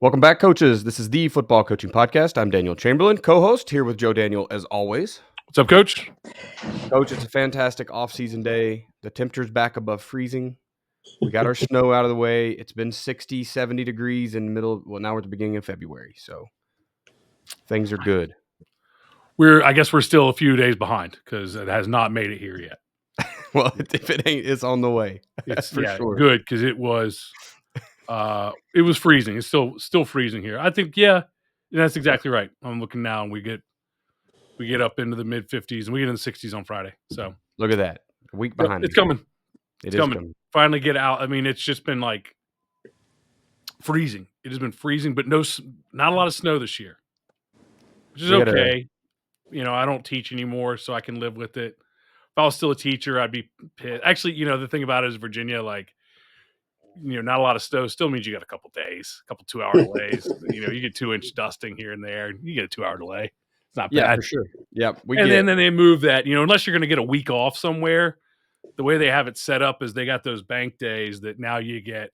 Welcome back, coaches. This is the Football Coaching Podcast. I'm Daniel Chamberlain, co-host here with Joe Daniel as always. What's up, Coach? Coach, it's a fantastic off-season day. The temperature's back above freezing. We got our snow out of the way. It's been 60, 70 degrees in the middle. Well, now we're at the beginning of February, so things are good. I guess we're still a few days behind because it has not made it here yet. Well, if it ain't, it's on the way. It's for sure. Good, because it was freezing. It's still freezing here. I think, that's exactly right. I'm looking now, and we get up into the mid 50s, and we get in the 60s on Friday. So look at that, a week behind. It's coming. It's coming. Finally get out. I mean, it's just been like freezing. It has been freezing, but not a lot of snow this year, which is okay. I don't teach anymore, so I can live with it. If I was still a teacher, I'd be pissed. Actually, the thing about it is Virginia, not a lot of snow still means you got a couple days, a couple 2-hour delays. You get 2-inch dusting here and there. You get a 2-hour delay. It's not bad. Yeah, for sure. Yeah, then they move that. Unless you're going to get a week off somewhere, the way they have it set up is they got those bank days that now you get,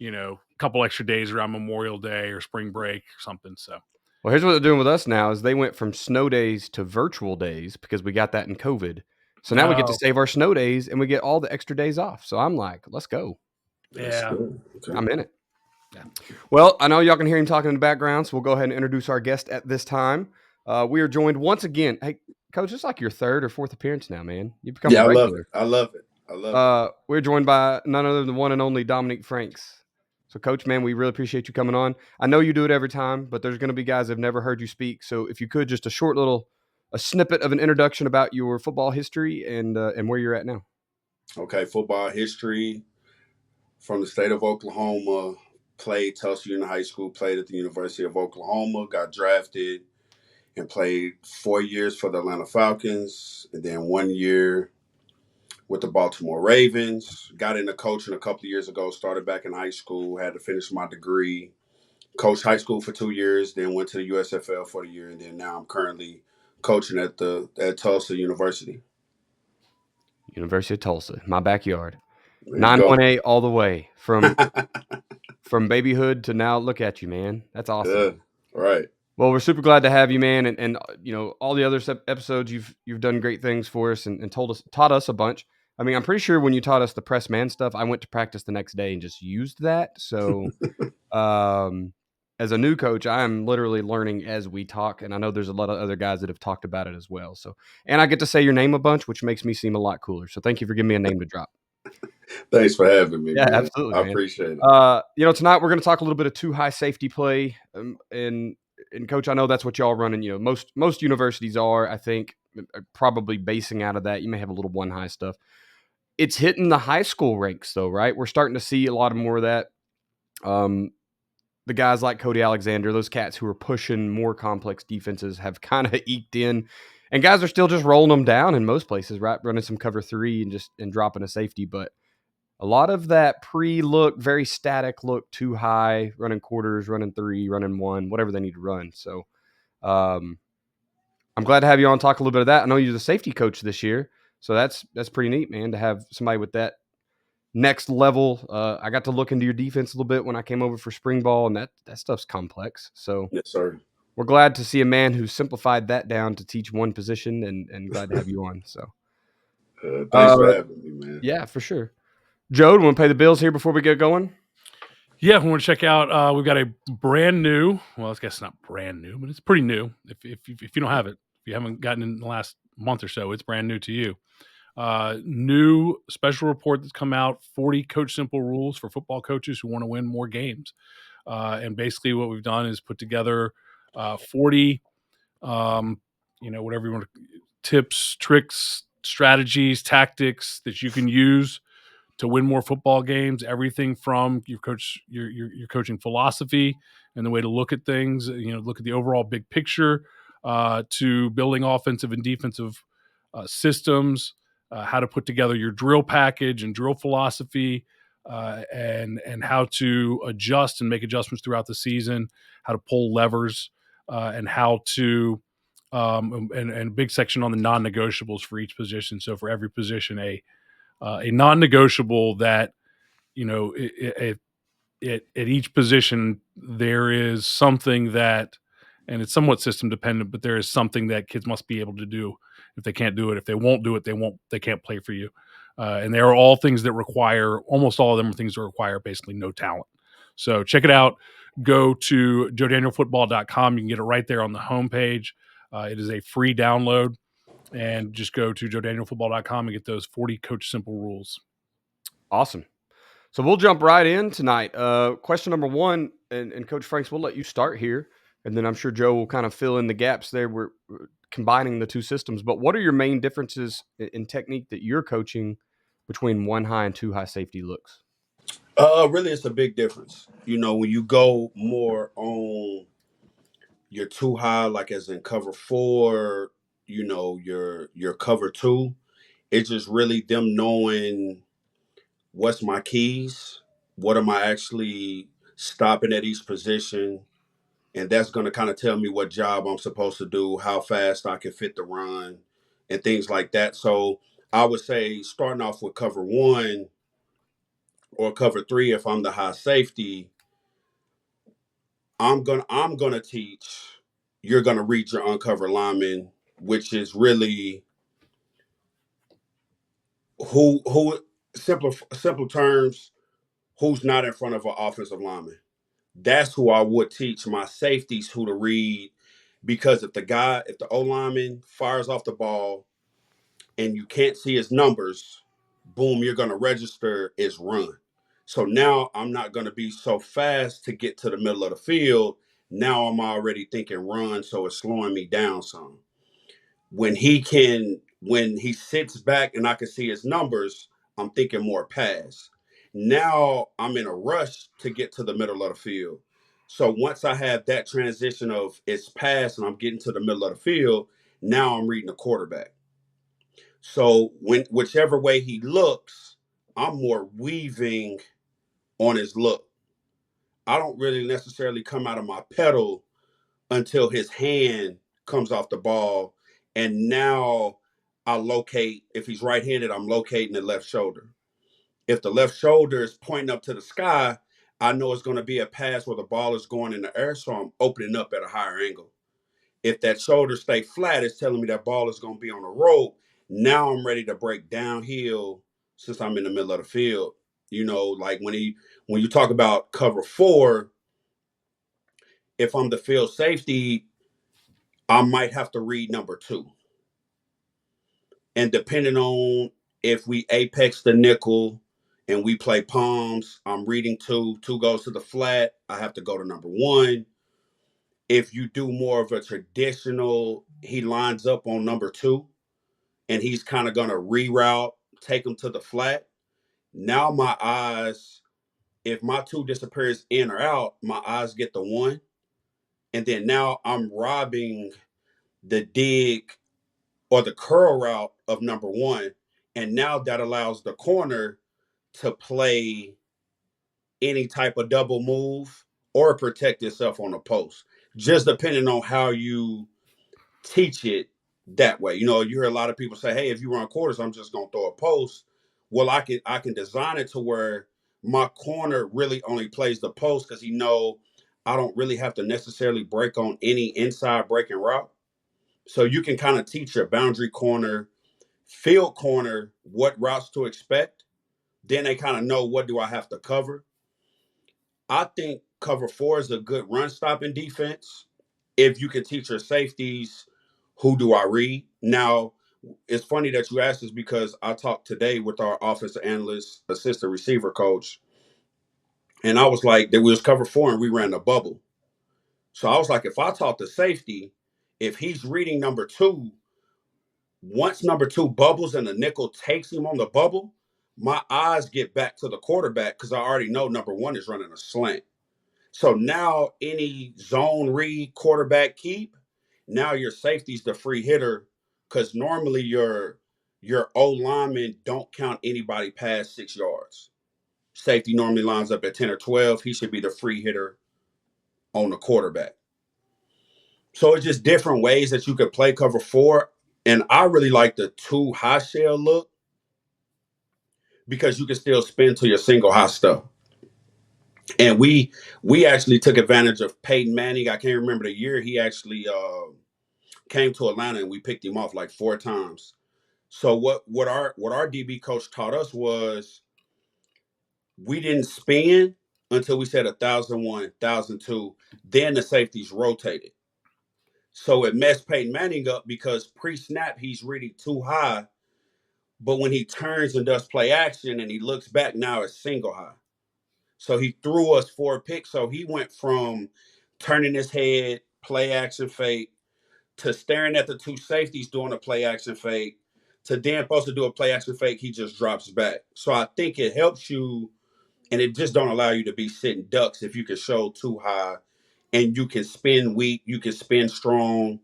a couple extra days around Memorial Day or spring break or something. So. Well, here's what they're doing with us now is they went from snow days to virtual days because we got that in COVID. So now we get to save our snow days and we get all the extra days off. So I'm like, let's go. Yeah. Okay. I'm in it. Yeah. Well, I know y'all can hear him talking in the background, so we'll go ahead and introduce our guest at this time. We are joined once again. Hey, Coach, it's like your third or fourth appearance now, man. You've become a regular. I love it. We're joined by none other than the one and only Dominique Franks. So, Coach, man, we really appreciate you coming on. I know you do it every time, but there's going to be guys that have never heard you speak. So if you could, just a short a snippet of an introduction about your football history and where you're at now. Okay, football history from the state of Oklahoma. Played Tulsa Union High School, played at the University of Oklahoma, got drafted and played 4 years for the Atlanta Falcons, and then 1 year with the Baltimore Ravens. Got into coaching a couple of years ago, started back in high school, had to finish my degree, coached high school for 2 years, then went to the USFL for the year, and then now I'm currently coaching at Tulsa University. University of Tulsa, my backyard. 918 all the way from babyhood to now. Look at you, man. That's awesome. Good. Right. Well, we're super glad to have you, man, and all the other episodes you've done great things for us and taught us a bunch. I mean, I'm pretty sure when you taught us the press man stuff, I went to practice the next day and just used that. So, as a new coach, I am literally learning as we talk, and I know there's a lot of other guys that have talked about it as well. So, and I get to say your name a bunch, which makes me seem a lot cooler. So, thank you for giving me a name to drop. Thanks for having me. Yeah, man. Absolutely. I appreciate it. Tonight we're going to talk a little bit of too high safety play, and Coach, I know that's what y'all running. Most universities are, I think, probably basing out of that. You may have a little one high stuff. It's hitting the high school ranks, though, right? We're starting to see a lot of more of that. The guys like Cody Alexander, those cats who are pushing more complex defenses have kind of eked in, and guys are still just rolling them down in most places, right? Running some cover 3 and dropping a safety, but a lot of that pre-look, very static look, too high, running quarters, running 3, running 1, whatever they need to run. So I'm glad to have you on, talk a little bit of that. I know you're the safety coach this year, so that's pretty neat, man, to have somebody with that next level. I got to look into your defense a little bit when I came over for spring ball, and that stuff's complex. So yes, sir. We're glad to see a man who simplified that down to teach one position, and glad to have you on. So thanks for having me, man. Yeah, for sure. Joe, do you want to pay the bills here before we get going? Yeah, we want to check out. We've got a brand new. Well, I guess not brand new, but it's pretty new. If you don't have it, if you haven't gotten it in the last month or so, it's brand new to you. New special report that's come out: 40 Coach Simple rules for football coaches who want to win more games. And basically, what we've done is put together 40, whatever you want, tips, tricks, strategies, tactics that you can use to win more football games. Everything from your coaching philosophy and the way to look at things, look at the overall big picture, to building offensive and defensive systems, how to put together your drill package and drill philosophy, and how to adjust and make adjustments throughout the season, how to pull levers, and how to and a big section on the non-negotiables for each position. So for every position, a non-negotiable that, at each position, there is something that, and it's somewhat system dependent, but there is something that kids must be able to do. If they can't do it, if they won't do it, they can't play for you. And they are all things that require, almost all of them are things that require basically no talent. So check it out. Go to joedanielfootball.com. You can get it right there on the homepage. It is a free download. And just go to joedanielfootball.com and get those 40 Coach Simple rules. Awesome. So we'll jump right in tonight. Question number one, and Coach Franks, we'll let you start here, and then I'm sure Joe will kind of fill in the gaps there. We're combining the two systems, but what are your main differences in technique that you're coaching between 1 high and 2 high safety looks? Really, it's a big difference. When you go more on your 2 high, like as in cover 4, your cover 2, it's just really them knowing what's my keys, what am I actually stopping at each position, and that's going to kind of tell me what job I'm supposed to do, how fast I can fit the run, and things like that. So I would say starting off with cover 1 or cover 3, if I'm the high safety, I'm gonna teach. You're gonna read your uncovered lineman, which is really who simple terms, who's not in front of an offensive lineman. That's who I would teach my safeties who to read, because if the O lineman fires off the ball and you can't see his numbers, boom, you're gonna register is run. So now I'm not gonna be so fast to get to the middle of the field. Now I'm already thinking run, so it's slowing me down some. When he sits back and I can see his numbers, I'm thinking more pass. Now I'm in a rush to get to the middle of the field. So once I have that transition of it's pass and I'm getting to the middle of the field, now I'm reading the quarterback. So whichever way he looks, I'm more weaving on his look. I don't really necessarily come out of my pedal until his hand comes off the ball. And now I locate, if he's right-handed, I'm locating the left shoulder. If the left shoulder is pointing up to the sky, I know it's going to be a pass where the ball is going in the air, so I'm opening up at a higher angle. If that shoulder stay flat, it's telling me that ball is going to be on the rope. Now I'm ready to break downhill since I'm in the middle of the field. Like when you talk about cover 4, if I'm the field safety, I might have to read number 2. And depending on if we apex the nickel and we play palms, I'm reading 2. 2 goes to the flat. I have to go to number 1. If you do more of a traditional, he lines up on number 2 and he's kind of going to reroute, take him to the flat. Now my eyes, if my 2 disappears in or out, my eyes get the 1. And then now I'm robbing the dig or the curl route of number 1. And now that allows the corner to play any type of double move or protect itself on the post, just depending on how you teach it that way. You hear a lot of people say, hey, if you run quarters, I'm just going to throw a post. Well, I can design it to where my corner really only plays the post because I don't really have to necessarily break on any inside breaking route. So you can kind of teach your boundary corner, field corner, what routes to expect. Then they kind of know, what do I have to cover? I think cover 4 is a good run stopping defense. If you can teach your safeties, who do I read? Now, it's funny that you asked this because I talked today with our offensive analyst, assistant receiver coach, and I was like, that we was cover 4 and we ran the bubble. So I was like, if I taught the safety, if he's reading number 2, once number 2 bubbles and the nickel takes him on the bubble, my eyes get back to the quarterback because I already know number 1 is running a slant. So now any zone read quarterback keep, now your safety's the free hitter because normally your O lineman don't count anybody past 6 yards. Safety normally lines up at 10 or 12. He should be the free hitter on the quarterback. So it's just different ways that you could play cover 4. And I really like the 2 high shell look because you can still spin to your single high stuff. And we actually took advantage of Peyton Manning. I can't remember the year he actually came to Atlanta, and we picked him off like 4 times. So what our DB coach taught us was we didn't spin until we said 1,001, 1,002. Then the safeties rotated. So it messed Peyton Manning up because pre-snap he's reading too high, but when he turns and does play action and he looks back, now it's single high. So he threw us 4 picks. So he went from turning his head, play action fake, to staring at the two safeties doing a play action fake, to then supposed to do a play action fake, he just drops back. So I think it helps you, and it just don't allow you to be sitting ducks if you can show too high and you can spin weak, you can spin strong.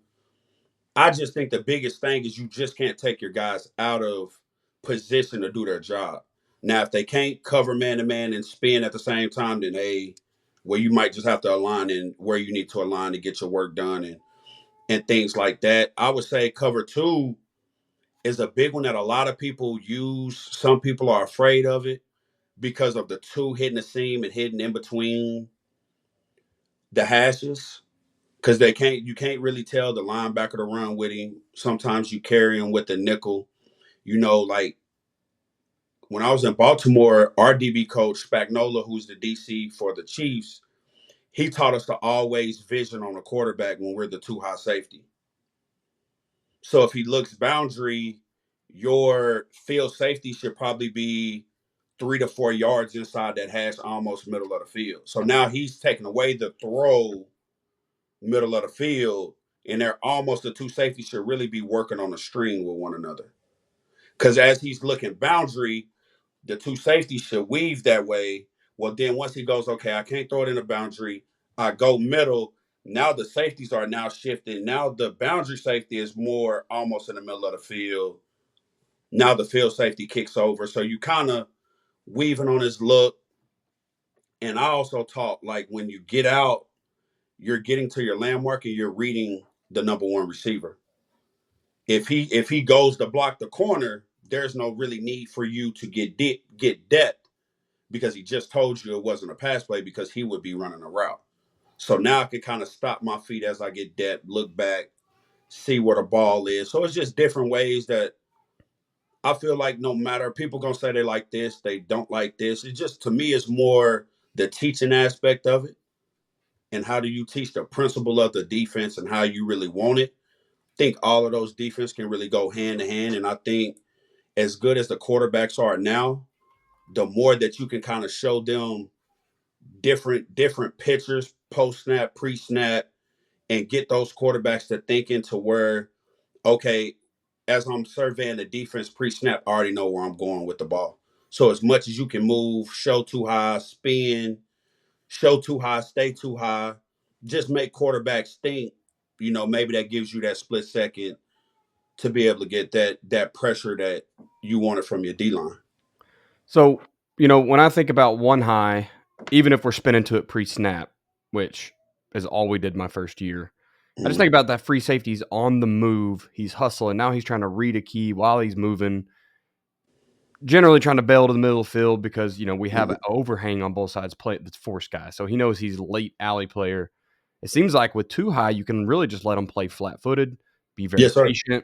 I just think the biggest thing is you just can't take your guys out of position to do their job. Now, if they can't cover man to man and spin at the same time, then well, you might just have to align in where you need to align to get your work done and things like that. I would say cover two is a big one that a lot of people use. Some people are afraid of it because of the two hitting the seam and hitting in between the hashes. Because you can't really tell the linebacker to run with him. Sometimes you carry him with the nickel. Like when I was in Baltimore, our DB coach Spagnola, who's the DC for the Chiefs, he taught us to always vision on the quarterback when we're the two high safety. So if he looks boundary, your field safety should probably be 3 to 4 yards inside that hash, almost middle of the field. So now he's taking away the throw middle of the field, and they're almost the two safeties should really be working on a string with one another. Because as he's looking boundary, the two safeties should weave that way. Well, then once he goes, okay, I can't throw it in the boundary, I go middle. Now the safeties are now shifting. Now the boundary safety is more almost in the middle of the field. Now the field safety kicks over. So you kind of weaving on his look. And I also taught like when you get out, you're getting to your landmark and you're reading the number one receiver. If he goes to block the corner, there's no really need for you to get depth because he just told you it wasn't a pass play because he would be running a route. So now I can kind of stop my feet as I get depth, look back, see where the ball is. So it's just different ways that I feel like no matter people gonna say they like this, they don't like this. It just to me it's more the teaching aspect of it and how do you teach the principle of the defense and how you really want it. I think all of those defense can really go hand in hand. And I think as good as the quarterbacks are now, the more that you can kind of show them different pictures, post snap, pre snap, and get those quarterbacks to think into where, okay, as I'm surveying the defense pre snap, I already know where I'm going with the ball. So as much as you can move, show too high, spin, show too high, stay too high, just make quarterbacks think. Maybe that gives you that split second to be able to get that pressure that you wanted from your D line. So, when I think about one high, even if we're spinning to it pre-snap, which is all we did my first year, I just think about that free safety's on the move. He's hustling. Now he's trying to read a key while he's moving, generally trying to bail to the middle of the field because, we have an overhang on both sides play that's force guy. So he knows he's a late alley player. It seems like with too high, you can really just let him play flat-footed, be very Yes, sir. patient,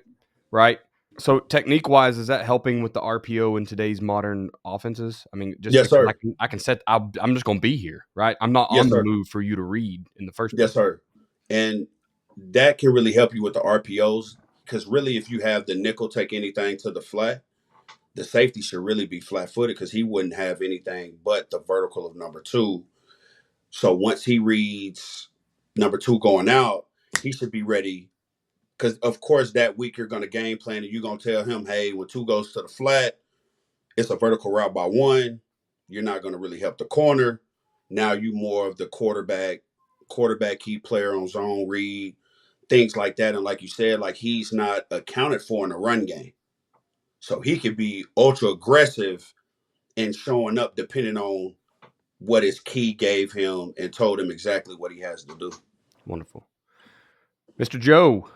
right? So technique-wise, is that helping with the RPO in today's modern offenses? I mean, just Yes, because sir. I can set, I'm just going to be here, right? I'm not Yes, on the sir. move for you to read in the first Yes, place. sir. And that can really help you with the RPOs because really, if you have the nickel take anything to the flat, the safety should really be flat-footed because he wouldn't have anything but the vertical of number two. So once he reads number two going out, he should be ready. Because of course that week you're going to game plan and you're going to tell him, hey, when two goes to the flat, it's a vertical route by one. You're not going to really help the corner. Now you more of the quarterback key player on zone read, things like that. And like you said, like he's not accounted for in the run game. So he could be ultra aggressive and showing up depending on what his key gave him and told him exactly what he has to do. Wonderful. Mr. Joe,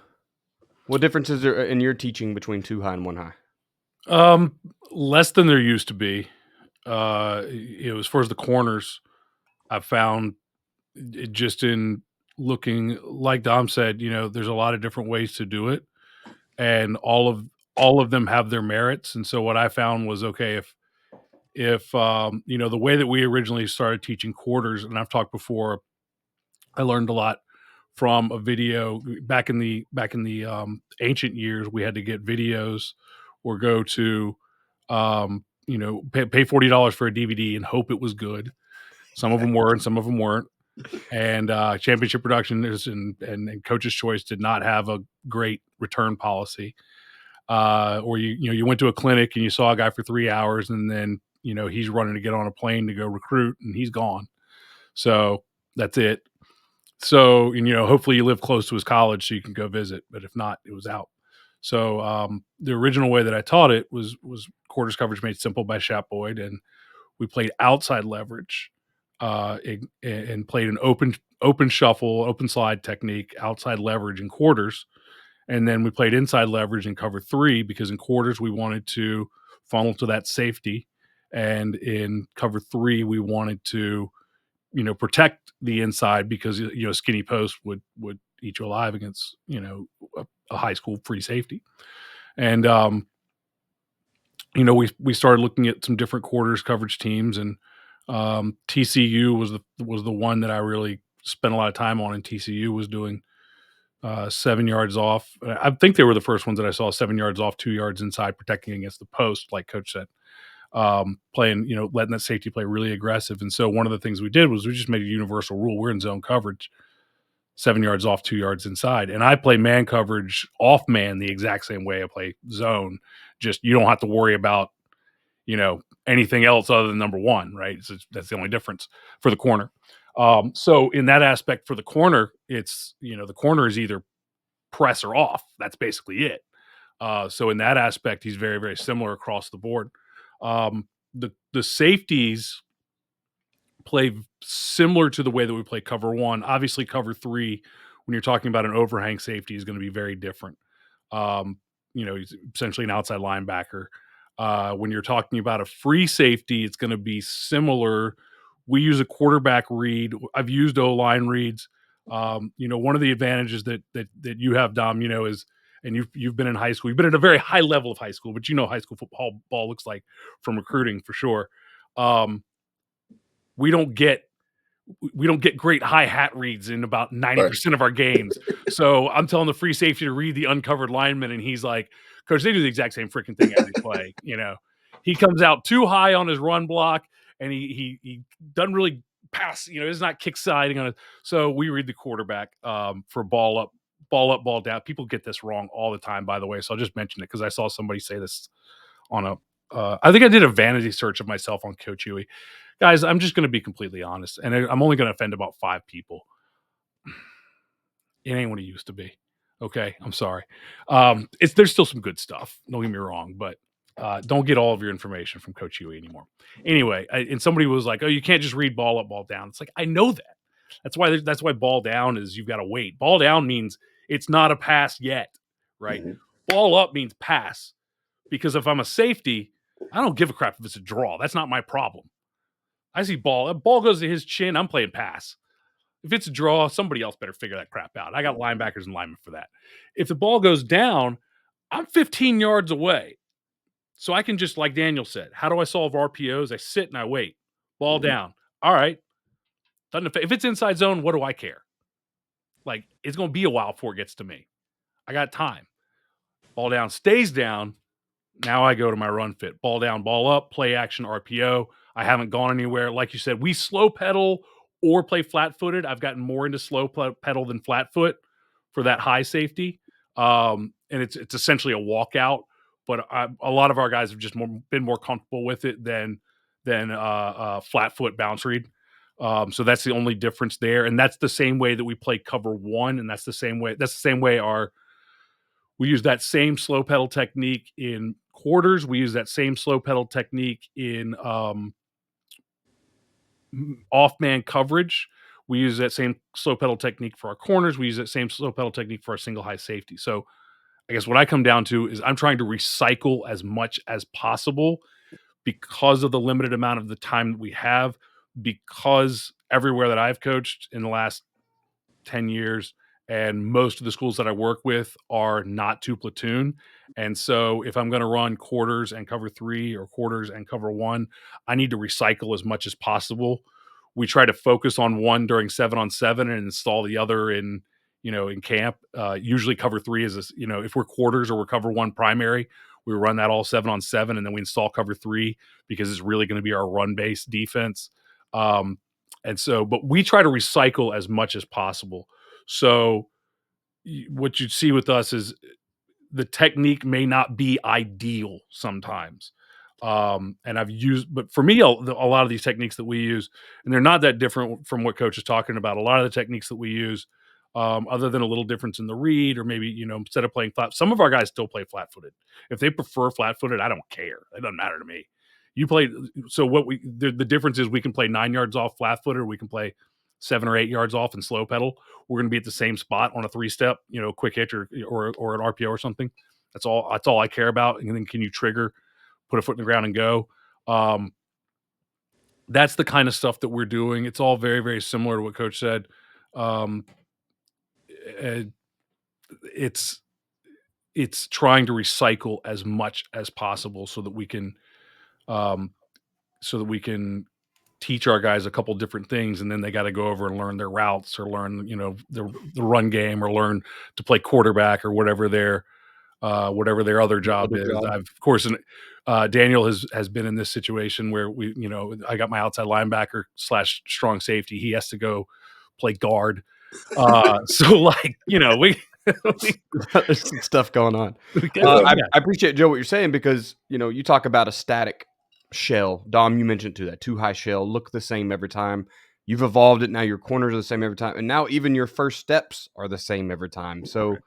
what difference is there in your teaching between two high and one high? Less than there used to be. As far as the corners, I've found just in looking, like Dom said, there's a lot of different ways to do it, and all of them have their merits. And so what I found was, okay, if the way that we originally started teaching quarters, and I've talked before, I learned a lot from a video back in the ancient years. We had to get videos or go to pay $40 for a DVD and hope it was good. Some of them were and some of them weren't. And Championship Productions and Coach's Choice did not have a great return policy. Or you went to a clinic and you saw a guy for 3 hours, and then he's running to get on a plane to go recruit, and he's gone. So that's it. So, hopefully you live close to his college so you can go visit, but if not, it was out. So the original way that I taught it was quarters coverage made simple by Shap Boyd, and we played outside leverage and played an open shuffle, open slide technique, outside leverage in quarters. And then we played inside leverage in cover 3, because in quarters we wanted to funnel to that safety, and in cover 3 we wanted to protect the inside, because skinny post would eat you alive against a high school free safety. And we started looking at some different quarters coverage teams, and TCU was the one that I really spent a lot of time on. And TCU was doing 7 yards off. I think they were the first ones that I saw 7 yards off, 2 yards inside, protecting against the post, like Coach said. Playing, letting that safety play really aggressive. And so one of the things we did was we just made a universal rule. We're in zone coverage, 7 yards off, 2 yards inside. And I play man coverage off man the exact same way I play zone. Just, you don't have to worry about, anything else other than number one, right? So that's the only difference for the corner. So in that aspect for the corner, it's, the corner is either press or off. That's basically it. So in that aspect, he's very, very similar across the board. The safeties play similar to the way that we play cover 1. Obviously, cover 3, when you're talking about an overhang safety, is going to be very different. He's essentially an outside linebacker. When you're talking about a free safety, it's going to be similar. We use a quarterback read. I've used O-line reads. One of the advantages that you have, Dom, is, and you've been in high school. You've been at a very high level of high school, but high school football ball looks like from recruiting for sure. We don't get great high hat reads in about 90% of our games. So I'm telling the free safety to read the uncovered lineman, and he's like, Coach, they do the exact same freaking thing every play. He comes out too high on his run block, and he doesn't really pass. It's not kick siding on it. So we read the quarterback for ball up, ball down. People get this wrong all the time, by the way. So I'll just mention it because I saw somebody say this on I think I did a vanity search of myself on Coach Huey. Guys, I'm just going to be completely honest, and I'm only going to offend about 5 people. It ain't what it used to be. Okay, I'm sorry. There's still some good stuff. Don't get me wrong, but don't get all of your information from Coach Huey anymore. Anyway, and somebody was like, "Oh, you can't just read ball up, ball down." It's like, I know that. That's why ball down is you've got to wait. Ball down means it's not a pass yet, right? Mm-hmm. Ball up means pass, because if I'm a safety, I don't give a crap if it's a draw. That's not my problem. I see ball goes to his chin, I'm playing pass. If it's a draw, somebody else better figure that crap out. I got linebackers and linemen for that. If the ball goes down, I'm 15 yards away. So I can just, like Daniel said, how do I solve RPOs? I sit and I wait. Ball down. All right. If it's inside zone, what do I care? Like, it's going to be a while before it gets to me. I got time. Ball down stays down. Now I go to my run fit. Ball down, ball up, play action, RPO. I haven't gone anywhere. Like you said, we slow pedal or play flat-footed. I've gotten more into slow pedal than flat foot for that high safety. And it's essentially a walkout. But a lot of our guys have just been more comfortable with it than flat foot bounce read. So that's the only difference there. And that's the same way that we play cover 1. And that's the same way we use that same slow pedal technique in quarters. We use that same slow pedal technique in off-man coverage. We use that same slow pedal technique for our corners. We use that same slow pedal technique for our single high safety. So I guess what I come down to is I'm trying to recycle as much as possible because of the limited amount of the time that we have, because everywhere that I've coached in the last 10 years, and most of the schools that I work with are not two platoon. And so if I'm going to run quarters and cover 3 or quarters and cover 1, I need to recycle as much as possible. We try to focus on one during 7-on-7 and install the other in camp. Usually cover 3 is if we're quarters or we're cover 1 primary, we run that all 7-on-7, and then we install cover 3 because it's really going to be our run-based defense. But we try to recycle as much as possible. So what you'd see with us is the technique may not be ideal sometimes. But for me, a lot of these techniques that we use, and they're not that different from what Coach is talking about. A lot of the techniques that we use, other than a little difference in the read, or maybe, instead of playing flat, some of our guys still play flat footed. If they prefer flat footed, I don't care. It doesn't matter to me. The difference is we can play 9 yards off flat footed, or we can play 7 or 8 yards off and slow pedal. We're going to be at the same spot on a 3-step, quick hitch or an RPO or something. That's all I care about. And then can you trigger, put a foot in the ground and go? That's the kind of stuff that we're doing. It's all very, very similar to what Coach said. It's trying to recycle as much as possible so that we can teach our guys a couple different things, and then they got to go over and learn their routes or learn, the run game, or learn to play quarterback, or whatever their other job is. Of course, Daniel has been in this situation where I got my outside linebacker / strong safety. He has to go play guard. So we there's some stuff going on. I appreciate, Joe, what you're saying, because you talk about a static shell. Dom, you mentioned too, that too high shell look the same every time. You've evolved it. Now your corners are the same every time, and now even your first steps are the same every time. So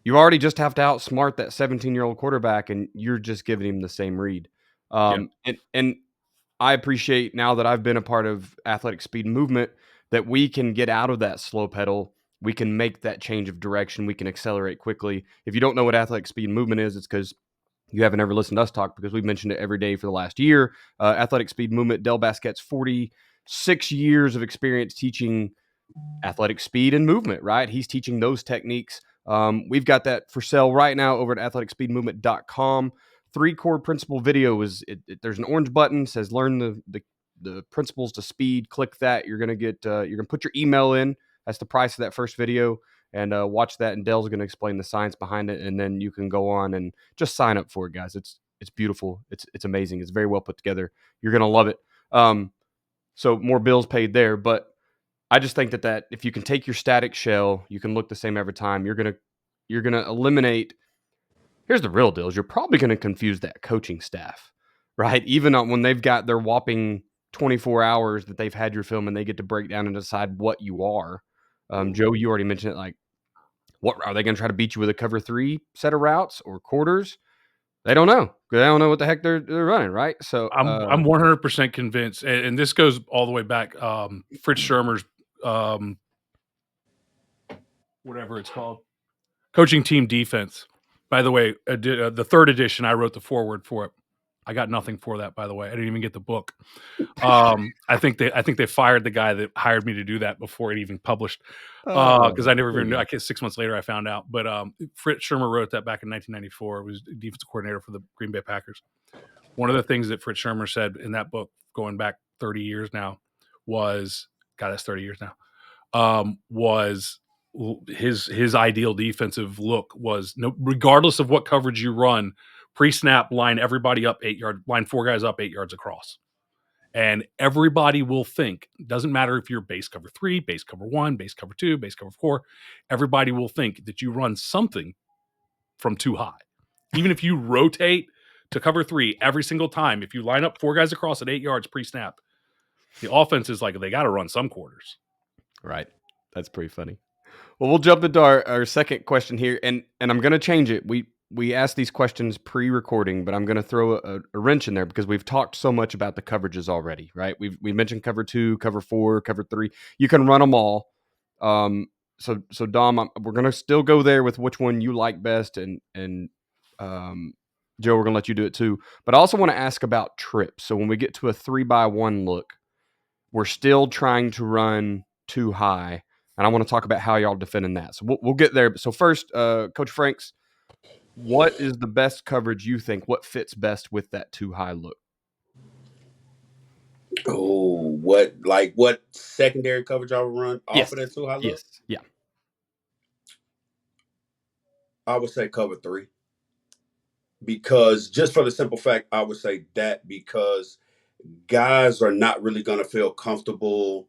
you already just have to outsmart that 17-year-old quarterback, and you're just giving him the same read. And I appreciate, now that I've been a part of athletic speed and movement, that we can get out of that slow pedal. We can make that change of direction. We can accelerate quickly. If you don't know what athletic speed and movement is, it's because you haven't ever listened to us talk, because we've mentioned it every day for the last year. Athletic speed movement, Del Basquet's 46 years of experience teaching athletic speed and movement, right? He's teaching those techniques. We've got that for sale right now over at athleticspeedmovement.com. 3 core principle video is there's an orange button, says learn the principles to speed. Click that. You're going to put your email in. That's the price of that first video. And watch that, and Dell's going to explain the science behind it, and then you can go on and just sign up for it, guys. It's beautiful. It's amazing. It's very well put together. You're going to love it. So more bills paid there, but I just think that if you can take your static shell, you can look the same every time. You're going to eliminate. Here's the real deal: is you're probably going to confuse that coaching staff, right? Even when they've got their whopping 24 hours that they've had your film, and they get to break down and decide what you are. Joe, you already mentioned it. Like, what are they going to try to beat you with a cover 3 set of routes or quarters? They don't know. They don't know what the heck they're running, right? So I'm 100% convinced, and this goes all the way back. Fritz Shermer's whatever it's called, Coaching Team Defense. By the way, the 3rd edition, I wrote the foreword for it. I got nothing for that, by the way. I didn't even get the book. I think they fired the guy that hired me to do that before it even published, because I never even knew. 6 months later, I found out. But Fritz Shermer wrote that back in 1994. It was defensive coordinator for the Green Bay Packers. One of the things that Fritz Shermer said in that book, going back 30 years now, was, God, that's 30 years now, was his ideal defensive look was, regardless of what coverage you run, pre-snap, line everybody up 8 yards, line 4 guys up 8 yards across. And everybody will think, doesn't matter if you're base cover 3, base cover 1, base cover 2, base cover 4, everybody will think that you run something from too high. Even if you rotate to cover 3 every single time, if you line up 4 guys across at 8 yards pre-snap, the offense is like, they got to run some quarters. Right. That's pretty funny. Well, we'll jump into our second question here, and I'm going to change it. We asked these questions pre-recording, but I'm going to throw a wrench in there, because we've talked so much about the coverages already, right? We mentioned cover 2, cover 4, cover 3. You can run them all. So Dom, we're going to still go there with which one you like best, and Joe, we're going to let you do it too. But I also want to ask about trips. So when we get to a 3-by-1 look, we're still trying to run too high. And I want to talk about how y'all defending that. So we'll get there. So first, Coach Franks, what is the best coverage you think? What fits best with that too high look? Oh, what secondary coverage I would run off of that too high look? Yes. Yeah. I would say cover 3. Because just for the simple fact, I would say that because guys are not really going to feel comfortable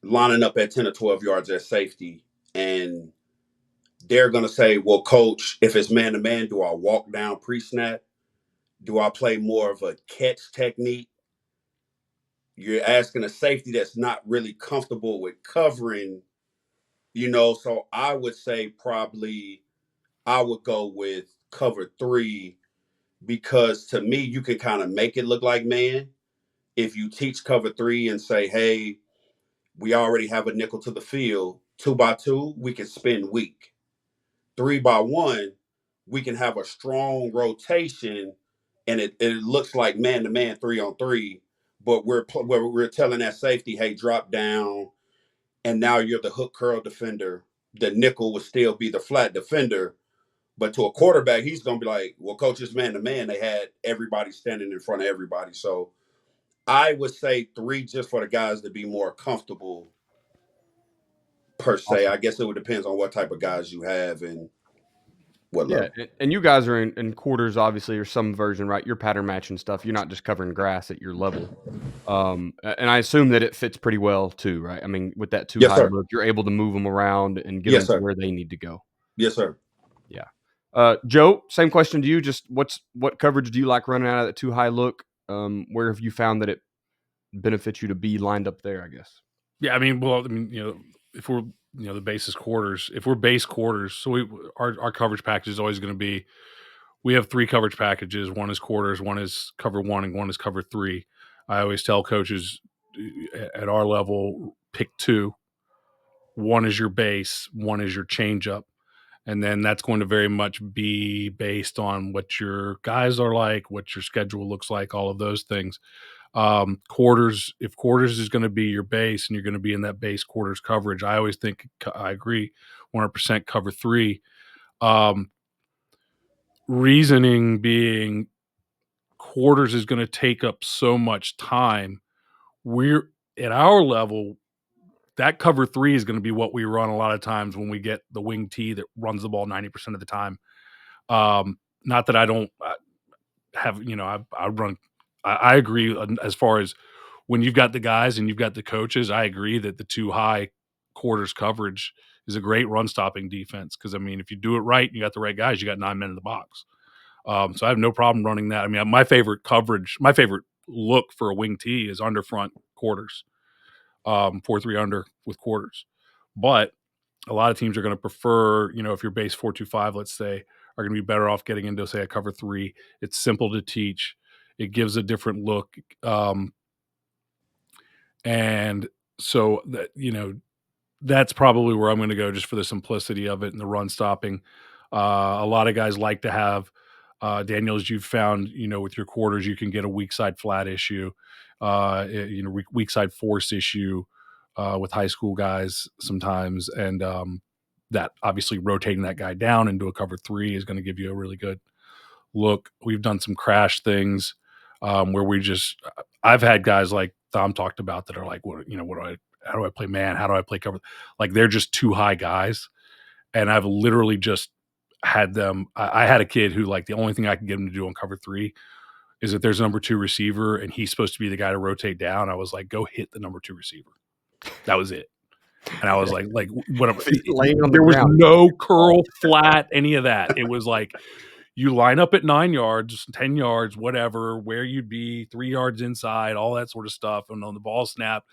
lining up at 10 or 12 yards at safety. And they're going to say, well, coach, if it's man to man, do I walk down pre-snap? Do I play more of a catch technique? You're asking a safety that's not really comfortable with covering, So I would say probably I would go with cover 3 because to me, you can kind of make it look like man. If you teach cover 3 and say, hey, we already have a nickel to the field, 2x2, we can spin weak. 3x1, we can have a strong rotation and it looks like man to man 3-on-3, but we're telling that safety, hey, drop down, and now you're the hook curl defender. The nickel would still be the flat defender, but to a quarterback, he's gonna be like, well, coach, it's man to man. They had everybody standing in front of everybody, so I would say 3 just for the guys to be more comfortable. Per se, Awesome. I guess it would depend on what type of guys you have and what level. Yeah, and you guys are in quarters, obviously, or some version, right? You're pattern matching stuff. You're not just covering grass at your level. And I assume that it fits pretty well too, right? I mean, with that too Yes, high sir. look, you're able to move them around and get Yes, them to sir. where they need to go. Yes, sir. Yeah. Joe, same question to you. Just what coverage do you like running out of that too high look? Where have you found that it benefits you to be lined up there, I guess? Yeah, I mean, if we're the base is quarters. If we're base quarters, so our coverage package is always going to be. We have 3 coverage packages. One is quarters, one is cover 1, and one is cover 3. I always tell coaches at our level, pick 2. One is your base, one is your changeup. And then that's going to very much be based on what your guys are like, what your schedule looks like, all of those things. Quarters, if quarters is going to be your base and you're going to be in that base quarters coverage, I always think I agree 100% cover 3. Reasoning being quarters is going to take up so much time. We're at our level, that cover 3 is going to be what we run a lot of times when we get the wing T that runs the ball 90% of the time. Not that I don't have, I run, I agree as far as when you've got the guys and you've got the coaches, I agree that the too high quarters coverage is a great run stopping defense. Cause I mean, if you do it right, and you got the right guys, you got 9 men in the box. So I have no problem running that. I mean, my favorite look for a wing T is under front quarters, 4-3 under with quarters. But a lot of teams are going to prefer, if you're base 4-2-5, let's say, are going to be better off getting into, say, a cover 3. It's simple to teach. It gives a different look. And so that, that's probably where I'm going to go just for the simplicity of it and the run stopping. A lot of guys like to have Daniels. You've found, with your quarters, you can get a weak side flat issue, weak side force issue with high school guys sometimes, and that obviously rotating that guy down into a cover 3 is going to give you a really good look. We've done some crash things where I've had guys like Thom talked about that are like, how do I play man? How do I play cover? Like they're just too high guys. And I've literally just had them. I had a kid who like the only thing I could get him to do on cover 3 is that there's a number 2 receiver and he's supposed to be the guy to rotate down. I was like, go hit the number 2 receiver. That was it. And I was like whatever. There was no curl, flat, any of that. It was like you line up at 9 yards, 10 yards, whatever, where you'd be, 3 yards inside, all that sort of stuff. And on the ball snap,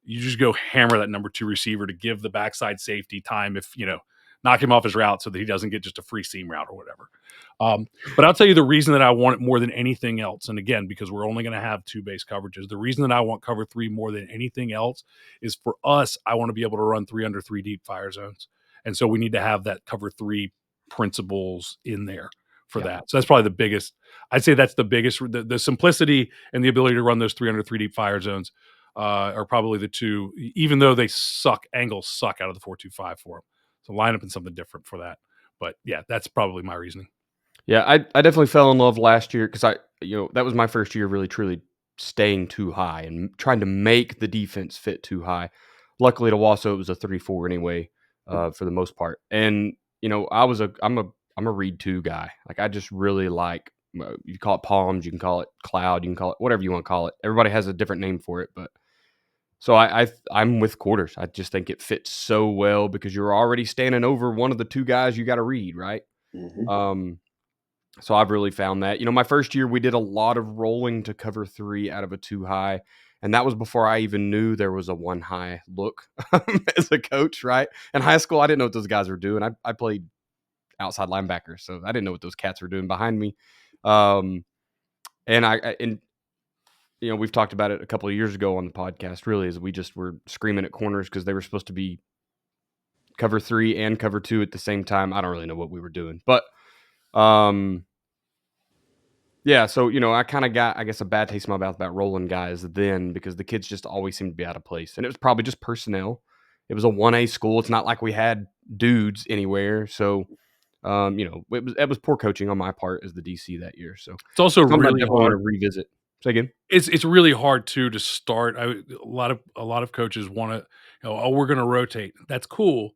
you just go hammer that number 2 receiver to give the backside safety time if, knock him off his route so that he doesn't get just a free seam route or whatever. But I'll tell you the reason that I want it more than anything else. And again, because we're only going to have 2 base coverages, the reason that I want cover 3 more than anything else is for us, I want to be able to run 3 under 3 deep fire zones. And so we need to have that cover 3 principles in there for that. So that's probably the biggest. I'd say that's the biggest. The simplicity and the ability to run those 300 3 deep fire zones are probably the two. Even though they suck, angles suck out of the 4-2-5 for them. So line up in something different for that. But yeah, that's probably my reasoning. Yeah, I definitely fell in love last year because that was my first year really truly staying too high and trying to make the defense fit too high. Luckily to Wasso, it was a 3-4 anyway, for the most part. And I'm a read two guy. Like I just really like, you call it palms, you can call it cloud, you can call it whatever you want to call it. Everybody has a different name for it, but so I'm with quarters. I just think it fits so well because you're already standing over one of the two guys you got to read, right? Mm-hmm. So I've really found that. My first year we did a lot of rolling to cover 3 out of a 2 high, and that was before I even knew there was a 1 high look as a coach, right? In high school, I didn't know what those guys were doing. I played outside linebacker, so I didn't know what those cats were doing behind me. And we've talked about it a couple of years ago on the podcast, really, as we just were screaming at corners because they were supposed to be cover 3 and cover 2 at the same time. I don't really know what we were doing, but yeah, so I kind of got, I guess, a bad taste in my mouth about rolling guys then because the kids just always seemed to be out of place, and it was probably just personnel. It was a 1A school. It's not like we had dudes anywhere, so it was poor coaching on my part as the DC that year. So It's also something I really definitely want hard. to revisit. Say again. It's really hard too to start. A lot of coaches want to, oh, we're going to rotate. That's cool.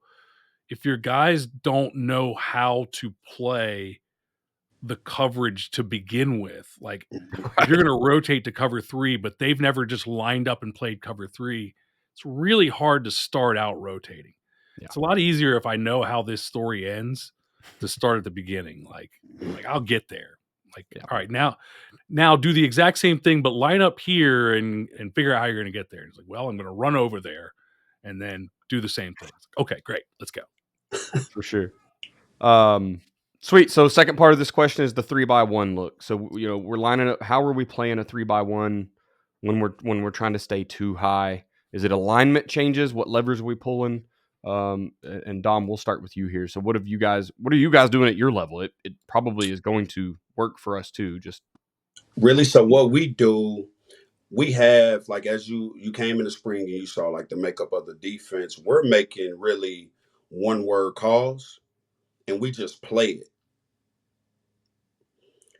If your guys don't know how to play the coverage to begin with, like if you're going to rotate to cover 3, but they've never just lined up and played cover 3, it's really hard to start out rotating. Yeah. It's a lot easier if I know how this story ends to start at the beginning. Like I'll get there. Like, all right, now do the exact same thing, but line up here and figure out how you're going to get there. It's like, well, I'm going to run over there and then do the same thing. Like, okay, great. Let's go. For sure. Sweet. So second part of this question is the 3-by-1 look. So we're lining up. How are we playing a 3-by-1 when we're trying to stay too high? Is it alignment changes? What levers are we pulling? And Dom, we'll start with you here. So what are you guys doing at your level? It probably is going to work for us too. Just Really, so what we do, we have, like, as you came in the spring and you saw like the makeup of the defense, we're making really one word calls and we just play it.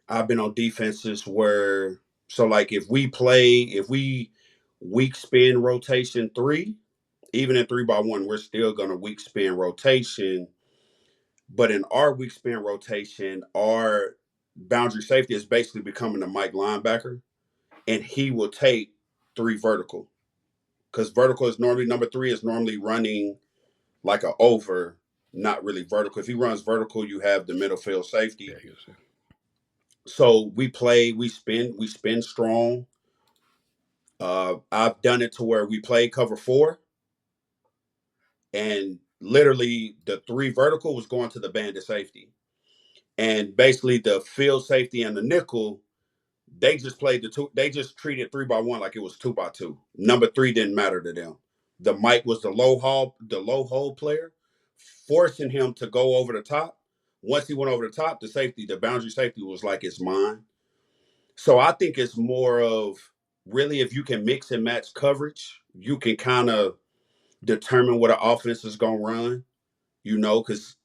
I've been on defenses where, so like if we weak spin rotation 3, even in 3-by-1, we're still gonna weak spin rotation. But in our weak spin rotation, our boundary safety is basically becoming a Mike linebacker, and he will take 3 vertical because vertical is normally number 3 is normally running like a over, not really vertical. If he runs vertical, you have the middle field safety. Yeah. So we spin strong. I've done it to where we play cover 4, and literally the 3 vertical was going to the bandit safety, and basically the field safety and the nickel, they just played the 2. They just treated 3-by-1 like it was 2-by-2. Number 3 didn't matter to them. The Mike was the low hole player, forcing him to go over the top. Once he went over the top, the boundary safety was like, it's mine. So I think it's more of, really, if you can mix and match coverage, you can kind of determine what an offense is going to run, because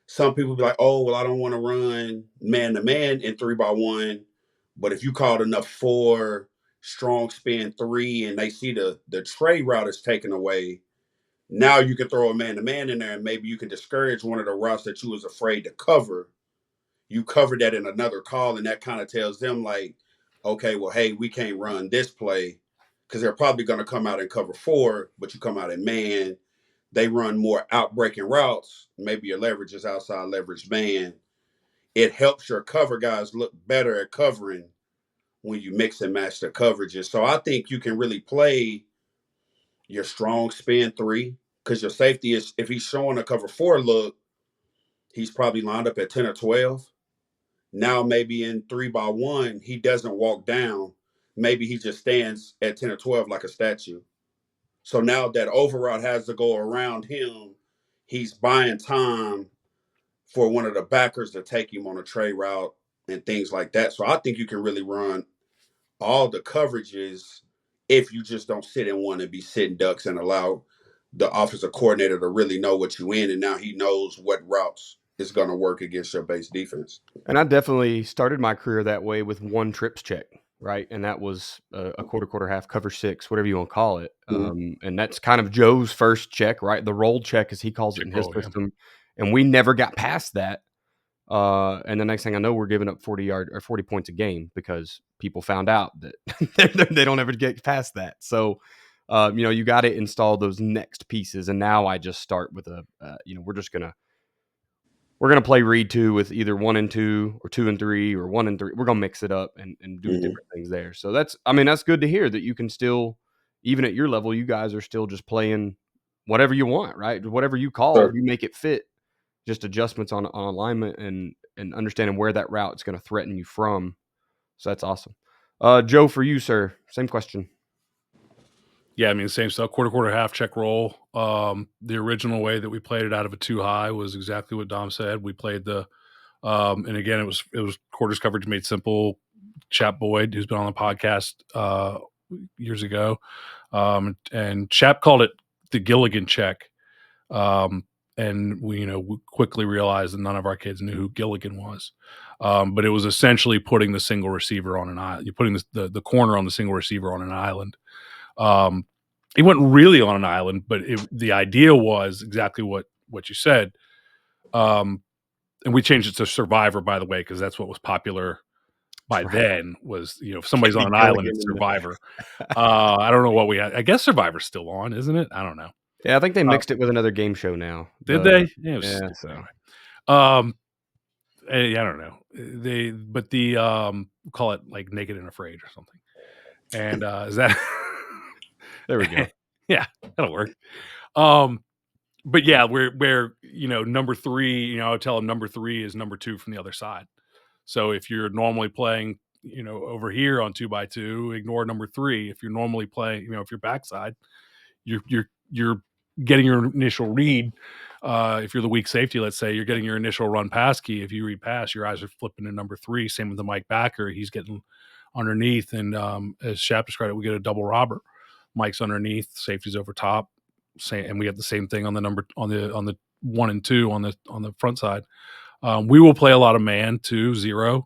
some people be like, oh, well, I don't want to run man to man in 3-by-1. But if you called enough 4 strong spin 3 and they see the tray route is taken away, now you can throw a man to man in there and maybe you can discourage one of the routes that you was afraid to cover. You covered that in another call, and that kind of tells them like, okay, well, hey, we can't run this play because they're probably going to come out and cover 4, but you come out in man. They run more outbreaking routes. Maybe your leverage is outside leverage man. It helps your cover guys look better at covering when you mix and match the coverages. So I think you can really play your strong spin 3 because your safety is, if he's showing a cover 4 look, he's probably lined up at 10 or 12. Now maybe in 3-by-1, he doesn't walk down. Maybe he just stands at 10 or 12 like a statue. So now that over route has to go around him, he's buying time for one of the backers to take him on a trade route and things like that. So I think you can really run all the coverages if you just don't sit in one and be sitting ducks and allow the offensive coordinator to really know what you in, and now he knows what routes is going to work against your base defense. And I definitely started my career that way with one trips check, right? And that was a quarter, half, cover six, whatever you want to call it. And that's kind of Joe's first check, right? The roll check, as he calls it in his system. And we never got past that. And the next thing I know, we're giving up 40 points a game because people found out that they don't ever get past that. So, you got to install those next pieces. And now I just start with we're gonna play read 2 with either 1 and 2 or 2 and 3 or 1 and 3. We're gonna mix it up and do different things there. So that's good to hear that you can still, even at your level, you guys are still just playing whatever you want, right? Whatever you call, Sure. you make it fit. Just adjustments on alignment and understanding where that route is going to threaten you from. So that's awesome. Joe, for you, sir, same question. Yeah, I mean, same stuff. Quarter, half, check roll. The original way that we played it out of a 2 high was exactly what Dom said. We played the, and again, it was quarters coverage made simple. Chap Boyd, who's been on the podcast years ago, and Chap called it the Gilligan check. And we quickly realized that none of our kids knew who Gilligan was. But it was essentially putting the single receiver on an island. You're putting the corner on the single receiver on an island. He wasn't really on an island, but the idea was exactly what you said. And we changed it to Survivor, by the way, because that's what was popular by then. Was if somebody's on an island, it's Survivor. I don't know what we had. I guess Survivor's still on, isn't it? I don't know. Yeah, I think they mixed it with another game show now. Did they? Yeah, so. Anyway. I don't know. But call it like Naked and Afraid or something. And is that there we go. Yeah, that'll work. But yeah, where number 3, I would tell them number 3 is number 2 from the other side. So if you're normally playing, over here on 2x2, ignore number 3. If you're normally playing, if you're backside, you're getting your initial read. If you're the weak safety, let's say, you're getting your initial run pass key. If you read pass, your eyes are flipping to number 3. Same with the Mike backer. He's getting underneath. And as Shap described it, we get a double robber. Mike's underneath, safety's over top. And we have the same thing on the number on the 1 and 2 on the front side. We will play a lot of man 2-0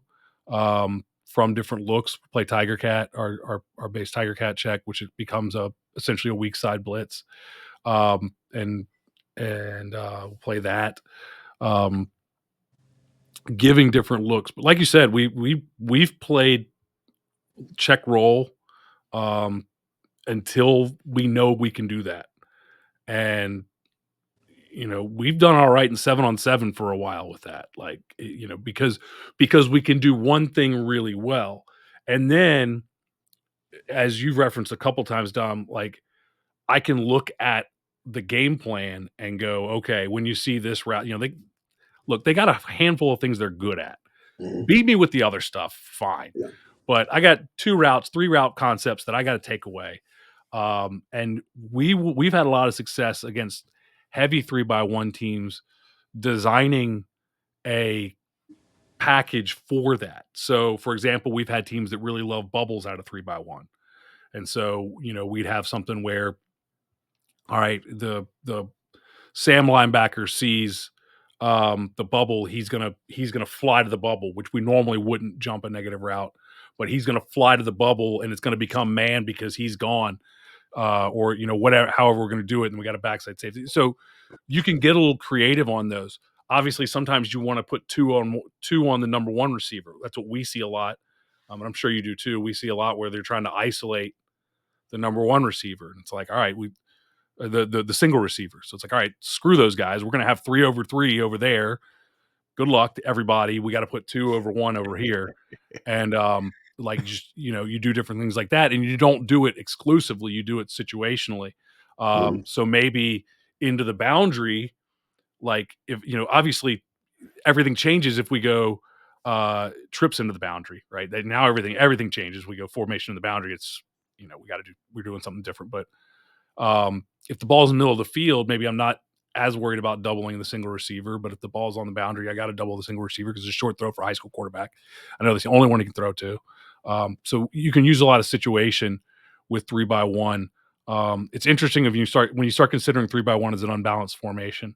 from different looks. Play Tiger Cat, our base Tiger Cat check, which it becomes essentially a weak side blitz. And we'll play that, giving different looks. But like you said, we've played check roll until we know we can do that. And we've done all right in 7-on-7 for a while with that, like, because we can do one thing really well. And then, as you've referenced a couple times, Dom, like, I can look at the game plan and go, okay, when you see this route, they got a handful of things they're good at. Beat me with the other stuff, fine. Yeah. But I got 3 route concepts that I got to take away. And we've had a lot of success against heavy 3x1 teams designing a package for that. So, for example, we've had teams that really love bubbles out of 3x1. And so, we'd have something where, all right, the Sam linebacker sees the bubble, he's gonna fly to the bubble, which we normally wouldn't jump a negative route, but he's gonna fly to the bubble and it's gonna become man because he's gone. Or whatever, however we're going to do it, and we got a backside safety. So you can get a little creative on those. Obviously, sometimes you want to put two on the number 1 receiver. That's what we see a lot, and I'm sure you do too. We see a lot where they're trying to isolate the number 1 receiver, and it's like, all right, the single receiver. So it's like, all right, screw those guys. We're going to have 3/3 over there. Good luck to everybody. We got to put 2/1 over here, and like, just, you do different things like that, and you don't do it exclusively, you do it situationally. So maybe into the boundary, like, if obviously everything changes if we go trips into the boundary, right? Now everything changes. We go formation in the boundary, it's we're doing something different. But if the ball's in the middle of the field, maybe I'm not as worried about doubling the single receiver, but if the ball's on the boundary, I got to double the single receiver because it's a short throw for a high school quarterback. I know that's the only one he can throw to. So you can use a lot of situation with 3-by-1. It's interesting when you start considering 3-by-1 as an unbalanced formation.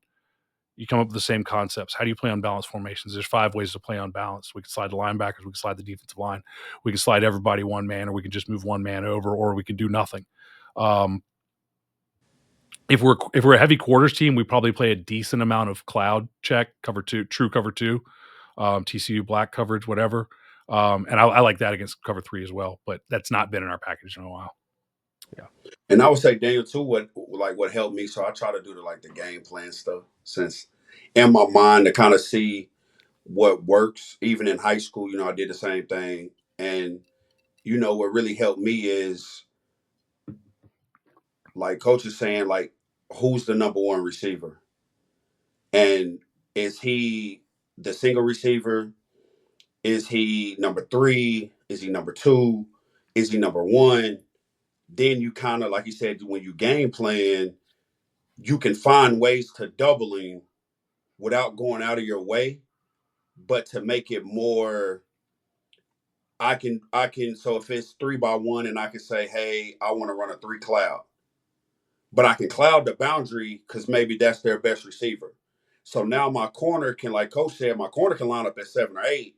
You come up with the same concepts. How do you play unbalanced formations? There's 5 ways to play unbalanced. We can slide the linebackers. We can slide the defensive line. We can slide everybody one man, or we can just move one man over, or we can do nothing. If we're a heavy quarters team, we probably play a decent amount of cloud check, cover 2, true cover 2, TCU black coverage, whatever. And I like that against cover 3 as well, but that's not been in our package in a while. Yeah. And I would say, Daniel, too, what helped me, so I try to do the game plan stuff, since in my mind to kind of see what works. Even in high school, I did the same thing. And, what really helped me is, like Coach is saying, like, who's the number 1 receiver? And is he the single receiver? Is he number 3? Is he number 2? Is he number 1? Then you kind of, like you said, when you game plan, you can find ways to doubling without going out of your way, but to make it more, I can, so if it's 3-by-1 and I can say, hey, I want to run a 3 cloud, but I can cloud the boundary because maybe that's their best receiver. So now my corner can, like Coach said, my corner can line up at 7 or 8.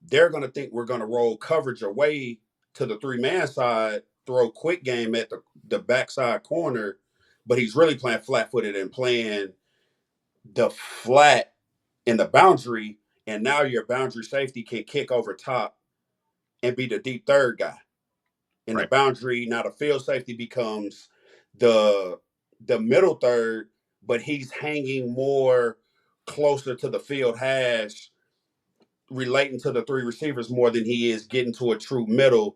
They're going to think we're going to roll coverage away to the 3-man side, throw quick game at the backside corner, but he's really playing flat-footed and playing the flat in the boundary, and now your boundary safety can kick over top and be the deep third guy in the boundary. Now the field safety becomes the middle third, but he's hanging more closer to the field hash, relating to the 3 receivers more than he is getting to a true middle,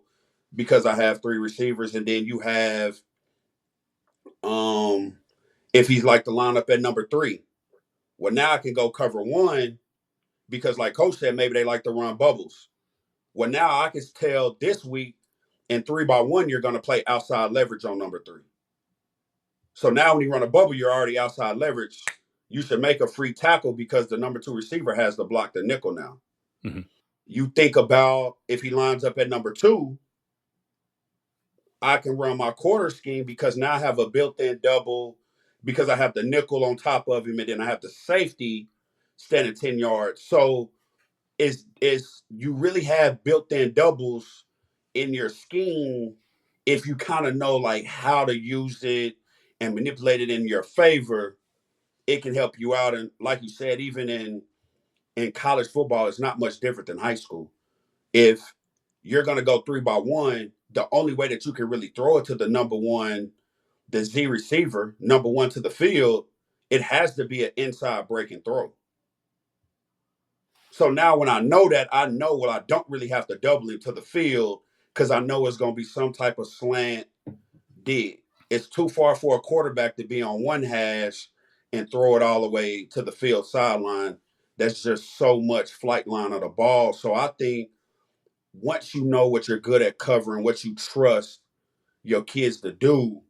because I have 3 receivers. And then you have, if he's like the lineup at number 3, well, now I can go cover 1, because like Coach said, maybe they like to run bubbles. Well, now I can tell this week in 3-by-1, you're going to play outside leverage on number 3. So now when you run a bubble, you're already outside leverage. You should make a free tackle because the number 2 receiver has to block the nickel now. Mm-hmm. You think about if he lines up at number 2, I can run my quarter scheme because now I have a built-in double, because I have the nickel on top of him, and then I have the safety standing 10 yards. So is you really have built-in doubles in your scheme if you kind of know like how to use it and manipulate it in your favor. It can help you out. And like you said, even in college football, it's not much different than high school. If you're going to go 3-by-1, the only way that you can really throw it to the number 1, the Z receiver, number 1 to the field, it has to be an inside breaking throw. So now when I know that, I know, well, I don't really have to double him to the field because I know it's going to be some type of slant dig. It's too far for a quarterback to be on one hash and throw it all the way to the field sideline. That's just so much flight line of the ball. So I think once you know what you're good at covering, what you trust your kids to do,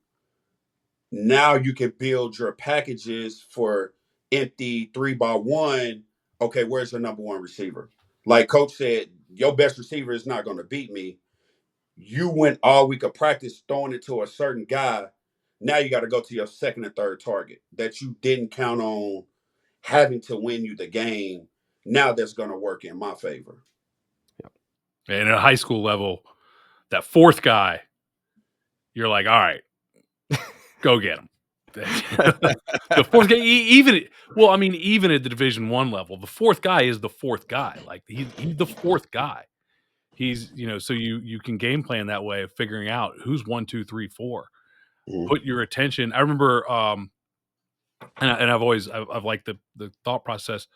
now you can build your packages for empty 3-by-1. Okay, where's your number 1 receiver? Like Coach said, your best receiver is not going to beat me. You went all week of practice throwing it to a certain guy. Now you got to go to your second and third target that you didn't count on having to win you the game. Now that's going to work in my favor. And at a high school level, that 4th guy, you're like, all right, go get him. The 4th guy, even at the Division I level, the 4th guy is the 4th guy. Like he's the 4th guy. He's, so you can game plan that way of figuring out who's 1, 2, 3, 4. Mm-hmm. Put your attention. I remember, and I've liked the thought process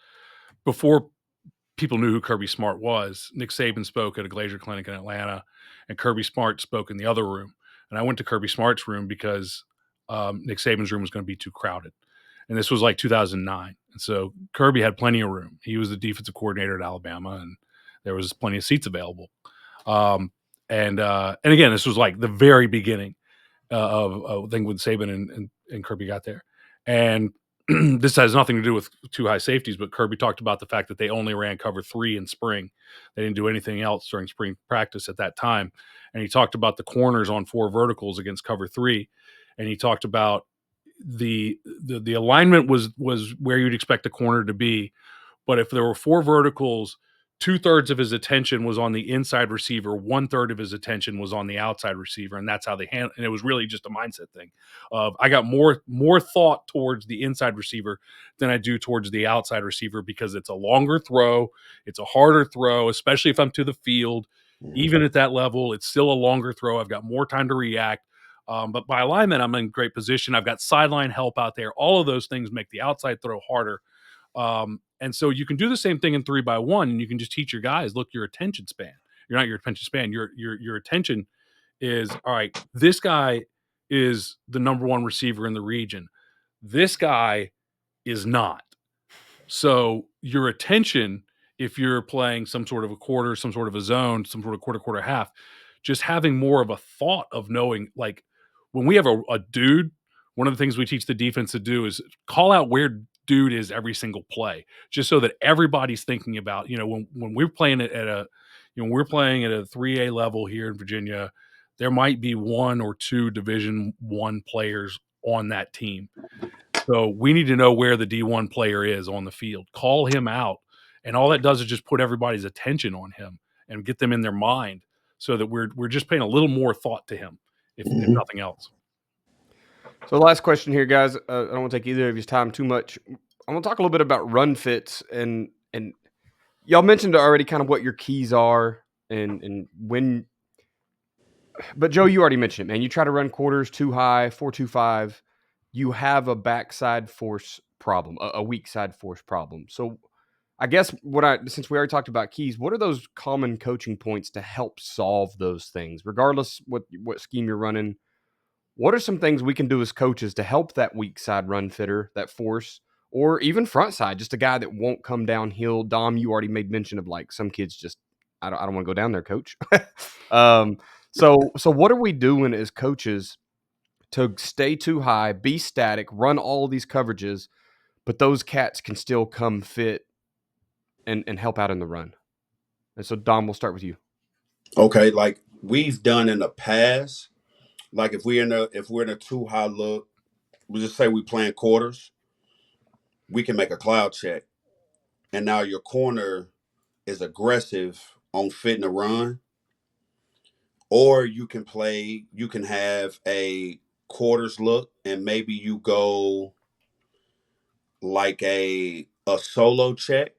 before people knew who Kirby Smart was. Nick Saban spoke at a Glazier clinic in Atlanta, and Kirby Smart spoke in the other room. And I went to Kirby Smart's room because Nick Saban's room was going to be too crowded. And this was like 2009. And so Kirby had plenty of room. He was the defensive coordinator at Alabama, and there was plenty of seats available. And again, this was like the very begining of thing when Saban and Kirby got there. And this has nothing to do with two high safeties, but Kirby talked about the fact that they only ran cover 3 in spring. They didn't do anything else during spring practice at that time. And he talked about the corners on 4 verticals against cover 3. And he talked about the alignment was where you'd expect a corner to be. But if there were 4 verticals, 2/3 of his attention was on the inside receiver, 1/3 of his attention was on the outside receiver, and that's how they handle. And it was really just a mindset thing. Of I got more thought towards the inside receiver than I do towards the outside receiver because it's a longer throw, it's a harder throw, especially if I'm to the field. Even at that level, it's still a longer throw. I've got more time to react. But by alignment, I'm in great position. I've got sideline help out there. All of those things make the outside throw harder. And so you can do the same thing in 3x1, and you can just teach your guys, look, your attention span. You're not your attention span. Your attention is all right. This guy is the number 1 receiver in the region. This guy is not. So your attention, if you're playing some sort of a quarter, some sort of a zone, some sort of quarter, half, just having more of a thought of knowing, like when we have a dude, one of the things we teach the defense to do is call out where dude is every single play, just so that everybody's thinking about, when we're playing it at a, we're playing at a 3A level here in Virginia, there might be 1 or 2 Division I players on that team. So we need to know where the D1 player is on the field. Call him out. And all that does is just put everybody's attention on him and get them in their mind so that we're just paying a little more thought to him, if nothing else. So last question here, guys. I don't want to take either of your time too much. I want to talk a little bit about run fits, and y'all mentioned already kind of what your keys are and when. But Joe, you already mentioned it, man. You try to run quarters too high, 4.25. You have a backside force problem, a weak side force problem. So I guess since we already talked about keys, what are those common coaching points to help solve those things, regardless what scheme you're running? What are some things we can do as coaches to help that weak side run fitter, that force, or even front side, just a guy that won't come downhill? Dom, you already made mention of like some kids just, I don't want to go down there, coach. So what are we doing as coaches to stay too high, be static, run all of these coverages, but those cats can still come fit and help out in the run? And so Dom, we'll start with you. Okay, like we've done in the past, like if we're in a too high look, we just say we playing quarters, we can make a cloud check, and now your corner is aggressive on fitting a run, or you can have a quarters look, and maybe you go like a solo check,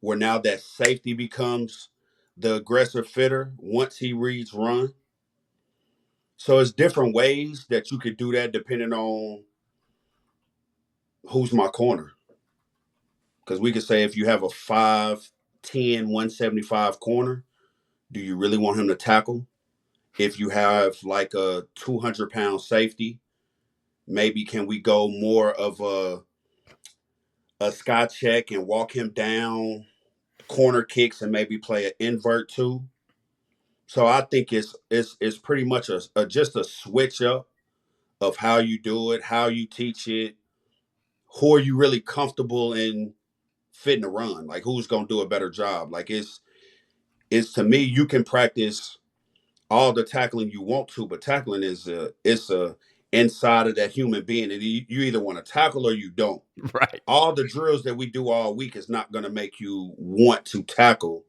where now that safety becomes the aggressive fitter once he reads run. So it's different ways that you could do that depending on who's my corner. Because we could say if you have a 5'10", 175 corner, do you really want him to tackle? If you have like a 200-pound safety, maybe can we go more of a sky check and walk him down, corner kicks, and maybe play an invert too? So I think it's pretty much just a switch up of how you do it, how you teach it, who are you really comfortable in fitting a run, like who's gonna do a better job. Like it's to me, you can practice all the tackling you want to, but tackling it's a inside of that human being, and you either want to tackle or you don't. Right. All the drills that we do all week is not going to make you want to tackle.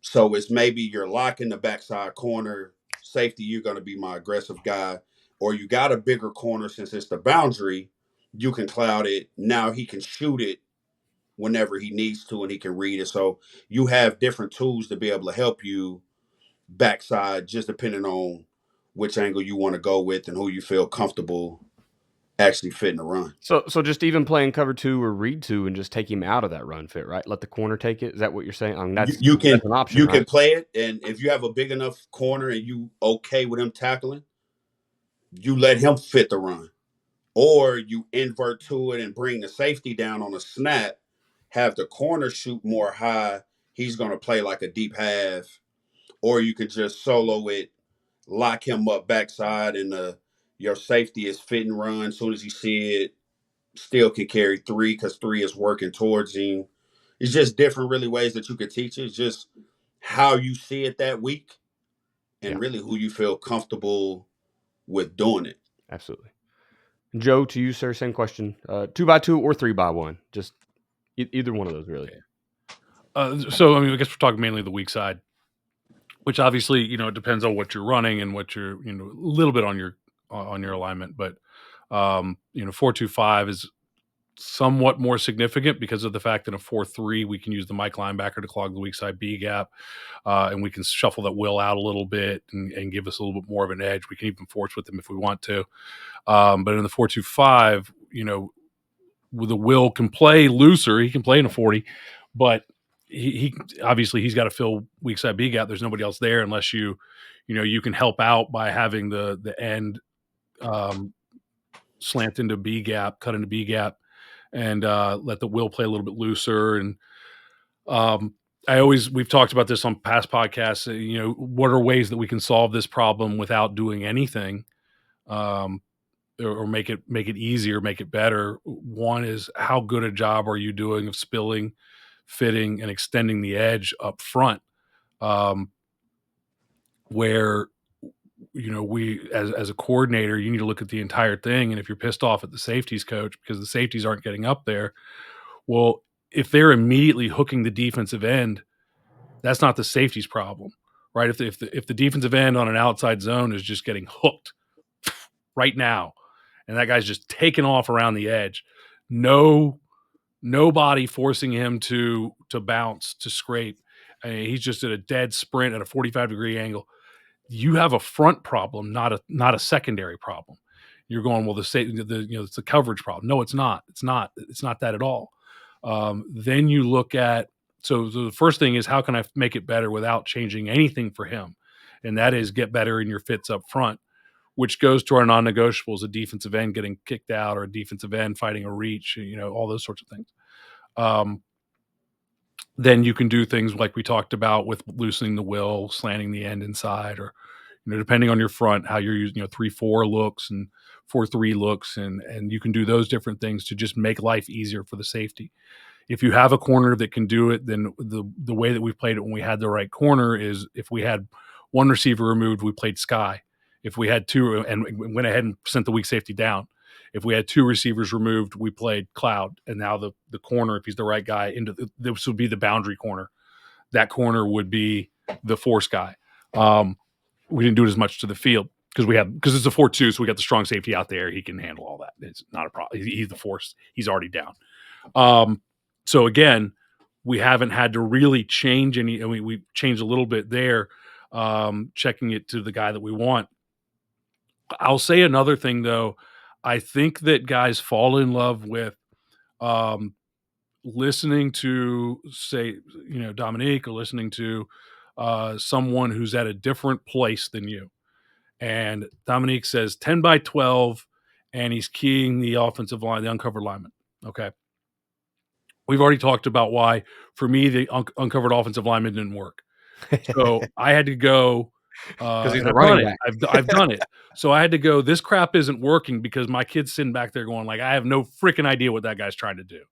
So it's maybe you're locking the backside corner, safety, you're going to be my aggressive guy, or you got a bigger corner since it's the boundary, you can cloud it. Now he can shoot it whenever he needs to, and he can read it. So you have different tools to be able to help you backside, just depending on which angle you want to go with and who you feel comfortable actually fitting the run. So just even playing cover 2 or read 2 and just take him out of that run fit, right? Let the corner take it. Is that what you're saying? I mean, that's an option, you right? can play it, and if you have a big enough corner and you okay with him tackling, you let him fit the run, or you invert to it and bring the safety down on a snap, have the corner shoot more high. He's going to play like a deep half, or you could just solo it, lock him up backside, and your safety is fit and run. As soon as you see it, still can carry 3 because 3 is working towards him. It's just different, really, ways that you could teach it. It's just how you see it that week and Yeah. really who you feel comfortable with doing it. Absolutely. Joe, to you, sir, same question. 2x2 or 3x1? Just either one of those, really. So, I mean, I guess we're talking mainly the weak side, which obviously, it depends on what you're running and what you're, a little bit on your alignment. But, 4-2-5 is somewhat more significant because of the fact that in a 4-3, we can use the Mike linebacker to clog the weak side B gap, and we can shuffle that will out a little bit and give us a little bit more of an edge. We can even force with him if we want to. But in the 4-2-5, the will can play looser. He can play in a 40, but he obviously he's got to fill weak side B gap. There's nobody else there unless you can help out by having the end slant into B gap, cut into B gap, and let the will play a little bit looser. And we've talked about this on past podcasts. What are ways that we can solve this problem without doing anything, or make it easier, make it better. One is, how good a job are you doing of spilling, fitting, and extending the edge up front, where we as a coordinator, you need to look at the entire thing. And if you're pissed off at the safeties coach because the safeties aren't getting up there, well, if they're immediately hooking the defensive end, that's not the safety's problem, right? If the defensive end on an outside zone is just getting hooked right now, and that guy's just taking off around the edge, nobody forcing him to bounce, to scrape, and he's just at a dead sprint at a 45-degree angle. You have a front problem, not a secondary problem. You're going, well, it's the coverage problem. No, it's not. It's not that at all. Then you look at, so the first thing is, how can I make it better without changing anything for him? And that is, get better in your fits up front, which goes to our non-negotiables: a defensive end getting kicked out, or a defensive end fighting a reach, all those sorts of things. Then you can do things like we talked about with loosening the will, slanting the end inside, or depending on your front, how you're using 3-4 looks and 4-3 looks, and you can do those different things to just make life easier for the safety. If you have a corner that can do it, then the way that we played it when we had the right corner is, if we had one receiver removed, we played sky. If we had two, and went ahead and sent the weak safety down. If we had two receivers removed, we played cloud. And now the corner, if he's the right guy, this would be the boundary corner. That corner would be the force guy. We didn't do it as much to the field because it's a 4-2, so we got the strong safety out there. He can handle all that. It's not a problem. He's the force. He's already down. So again, we haven't had to really change any. I mean, we changed a little bit there, checking it to the guy that we want. I'll say another thing, though. I think that guys fall in love with listening to, say, Dominique, or listening to someone who's at a different place than you. And Dominique says 10-by-12, and he's keying the offensive line, the uncovered lineman. Okay. We've already talked about why, for me, the uncovered offensive lineman didn't work. So I had to go. Because he's and a I've running done it. back. I've done it. So I had to go, this crap isn't working, because my kid's sitting back there going, like, I have no freaking idea what that guy's trying to do.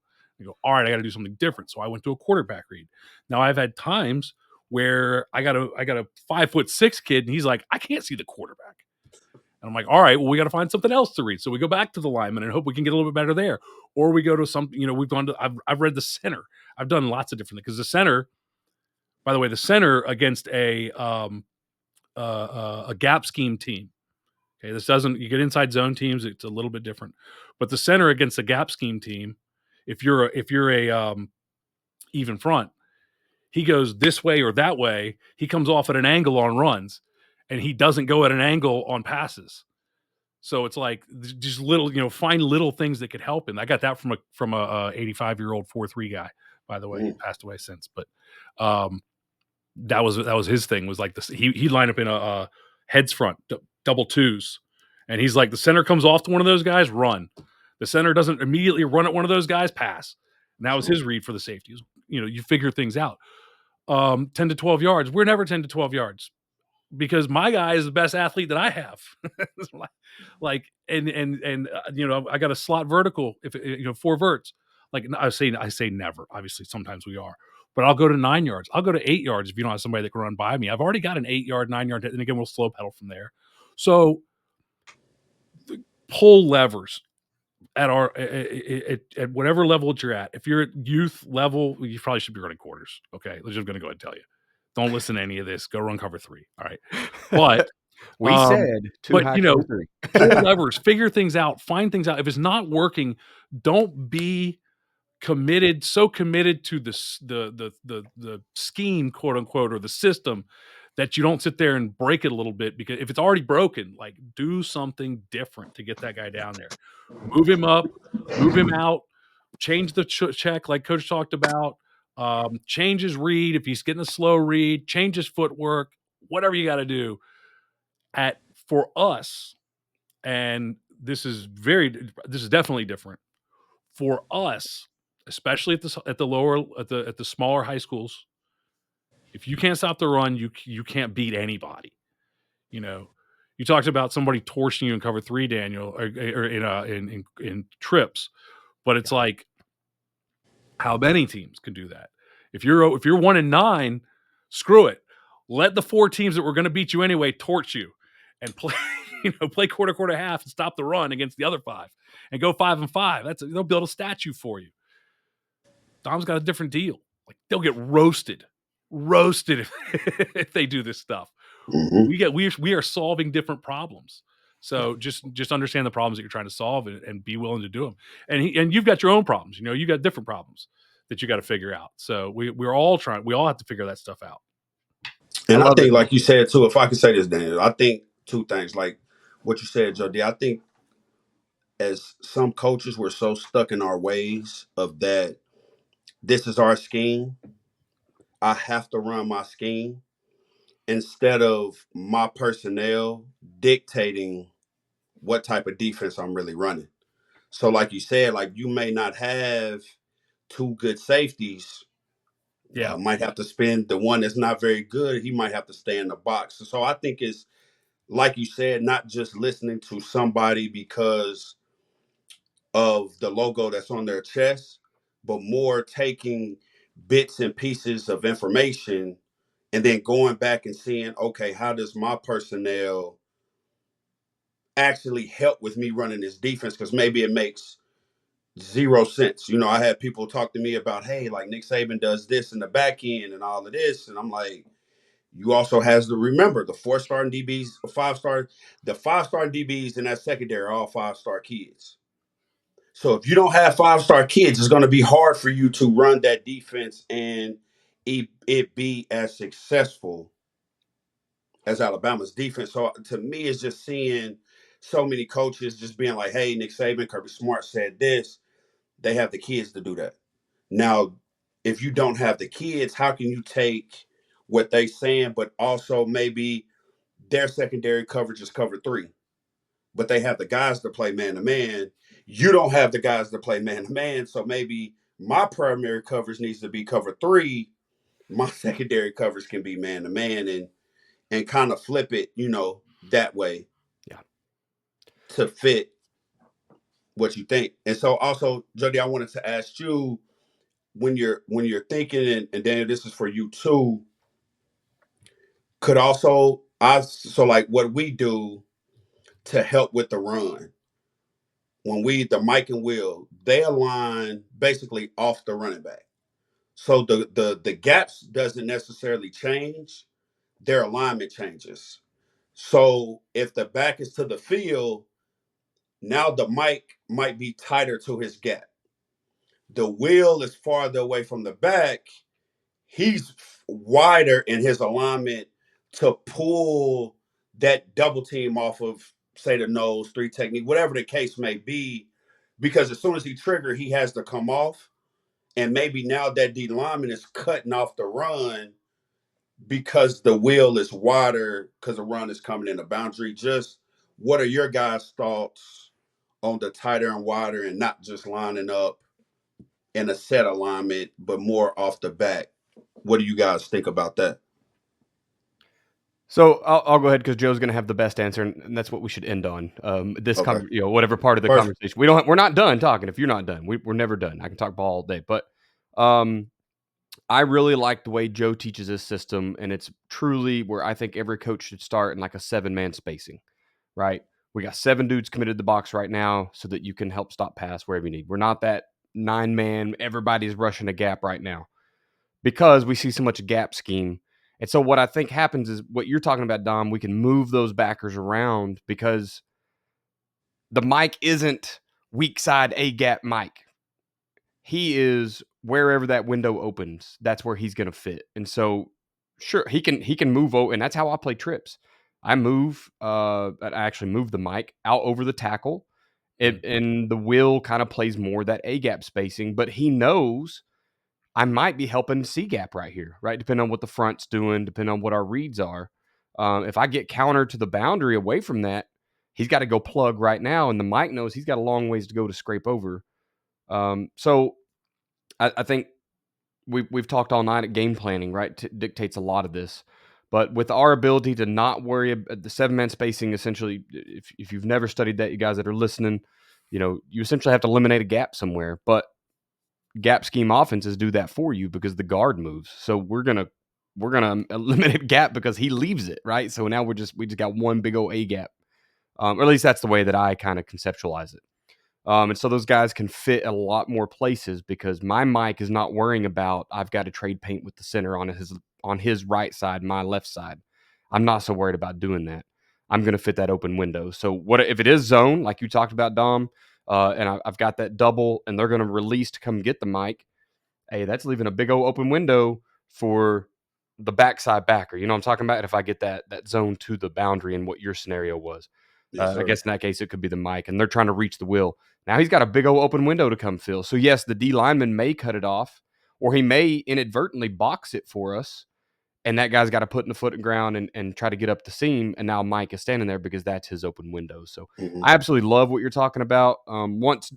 I go, all right, I got to do something different. So I went to a quarterback read. Now, I've had times where I got a 5'6" kid, and he's like, I can't see the quarterback. And I'm like, all right, well, we got to find something else to read. So we go back to the lineman and hope we can get a little bit better there. Or we go to some, we've gone to, I've read the center. I've done lots of different things, because the center, by the way, the center against a gap scheme team. Okay, this doesn't, you get inside zone teams, it's a little bit different. But the center against a gap scheme team, if you're a even front, he goes this way or that way. He comes off at an angle on runs, and he doesn't go at an angle on passes. So it's like, just little, find little things that could help him. I got that from a 85-year-old 4-3 guy, by the way. He passed away since, but that was his thing, was like this. He'd line up in a heads front, double twos, and he's like, the center comes off to one of those guys, run. The center doesn't immediately run at one of those guys, pass. And that was his read for the safeties. You figure things out. 10 to 12 yards. We're never 10 to 12 yards. because my guy is the best athlete that I have. Like, and I got a slot vertical, if 4 verts. Like, I say never. Obviously, sometimes we are, but I'll go to 9 yards. I'll go to 8 yards if you don't have somebody that can run by me. I've already got an 8 yard, 9 yard, and again, we'll slow pedal from there. So pull levers at at whatever level that you're at. If you're at youth level, you probably should be running quarters. Okay, I'm just going to go ahead and tell you. Don't listen to any of this. Go run cover 3. All right, but we said too high cover 3. Pull levers, figure things out, find things out. If it's not working, don't be so committed to the scheme, quote unquote, or the system, that you don't sit there and break it a little bit, because if it's already broken, like, do something different to get that guy down there. Move him up, move him out, change the check like Coach talked about, change his read if he's getting a slow read, change his footwork, whatever you got to do. For us, and this is definitely different for us, especially at the smaller high schools. If you can't stop the run, you can't beat anybody. You talked about somebody torching you in cover 3, Daniel, or in trips, but it's like, how many teams can do that? If you're 1-9, screw it. Let the 4 teams that were going to beat you anyway torch you, and play play quarter half and stop the run against the other 5, and go 5-5. They'll build a statue for you. Dom's got a different deal. Like, they'll get roasted if they do this stuff. Mm-hmm. We are solving different problems. So just understand the problems that you're trying to solve, and be willing to do them. And you've got your own problems. You got different problems that you got to figure out. So we all have to figure that stuff out. And I think, like you said too, if I could say this, Daniel, I think 2 things, like what you said, Jody. I think as some coaches, we're so stuck in our ways of that. This is our scheme. I have to run my scheme, instead of my personnel dictating what type of defense I'm really running. So, like you said, like, you may not have 2 good safeties. Yeah. Might have to spend the one that's not very good. He might have to stay in the box. So I think it's, like you said, not just listening to somebody because of the logo that's on their chest, but more taking bits and pieces of information and then going back and seeing, okay, how does my personnel actually help with me running this defense? Because maybe it makes 0 sense. I had people talk to me about, hey, like, Nick Saban does this in the back end and all of this. And I'm like, you also has to remember the 4-star DBs, the 5-star DBs in that secondary are all 5-star kids. So if you don't have 5-star kids, it's going to be hard for you to run that defense and it be as successful as Alabama's defense. So to me, it's just seeing so many coaches just being like, hey, Nick Saban, Kirby Smart said this. They have the kids to do that. Now, if you don't have the kids, how can you take what they saying, but also maybe their secondary coverage is cover 3, but they have the guys to play man to man. You don't have the guys to play man to man, so maybe my primary coverage needs to be cover 3. My secondary coverage can be man to man, and kind of flip it, that way. Yeah. To fit what you think. And so also, Jody, I wanted to ask you, when you're thinking, and Daniel, this is for you too, so like what we do to help with the run, when the Mike and Will, they align basically off the running back. So the gaps doesn't necessarily change, their alignment changes. So if the back is to the field, now the Mike might be tighter to his gap. The Will is farther away from the back. He's wider in his alignment to pull that double team off of, say, the nose 3 technique, whatever the case may be, because as soon as he trigger, he has to come off. And maybe now that D lineman is cutting off the run because the Will is wider, because the run is coming in the boundary. Just what are your guys' thoughts on the tighter and wider, and not just lining up in a set alignment, but more off the back? What do you guys think about that? So I'll go ahead because Joe's going to have the best answer, and that's what we should end on. Okay. Whatever part of the Perfect. conversation we're not done talking. If you're not done, we're never done. I can talk ball all day, but I really like the way Joe teaches his system, and it's truly where I think every coach should start in like a 7-man spacing, right? We got 7 dudes committed to the box right now so that you can help stop pass wherever you need. We're not that 9-man, everybody's rushing a gap right now because we see so much gap scheme. And so what I think happens is what you're talking about, Dom, we can move those backers around because the Mike isn't weak side A gap Mike. He is wherever that window opens, that's where he's going to fit. And so sure, he can move over, and that's how I play trips. I actually move the Mike out over the tackle. And the will kind of plays more that A gap spacing, but he knows I might be helping C gap right here, right? Depending on what the front's doing, depending on what our reads are. If I get counter to the boundary away from that, he's got to go plug right now, and the Mike knows he's got a long ways to go to scrape over. So I think we've talked all night at game planning, right? Dictates a lot of this. But with our ability to not worry about the 7-man spacing, essentially, if you've never studied that, you guys that are listening, you essentially have to eliminate a gap somewhere. But gap scheme offenses do that for you because the guard moves. So we're gonna eliminate gap because he leaves it, right? So now we just got one big old A gap, or at least that's the way that I kind of conceptualize it. And so those guys can fit a lot more places because my Mike is not worrying about I've got to trade paint with the center on his right side, my left side. I'm not so worried about doing that. I'm going to fit that open window. So what if it is zone, like you talked about, Dom, and I've got that double, and they're going to release to come get the Mike? Hey, that's leaving a big old open window for the backside backer. You know what I'm talking about? If I get that zone to the boundary and what your scenario was. Yes, I sir. guess in that case, it could be the Mike, and they're trying to reach the will. Now he's got a big old open window to come fill. So, yes, the D lineman may cut it off, or he may inadvertently box it for us, and that guy's got to put in the foot in ground and try to get up the seam, and now Mike is standing there because that's his open window. So I absolutely love what you're talking about. Once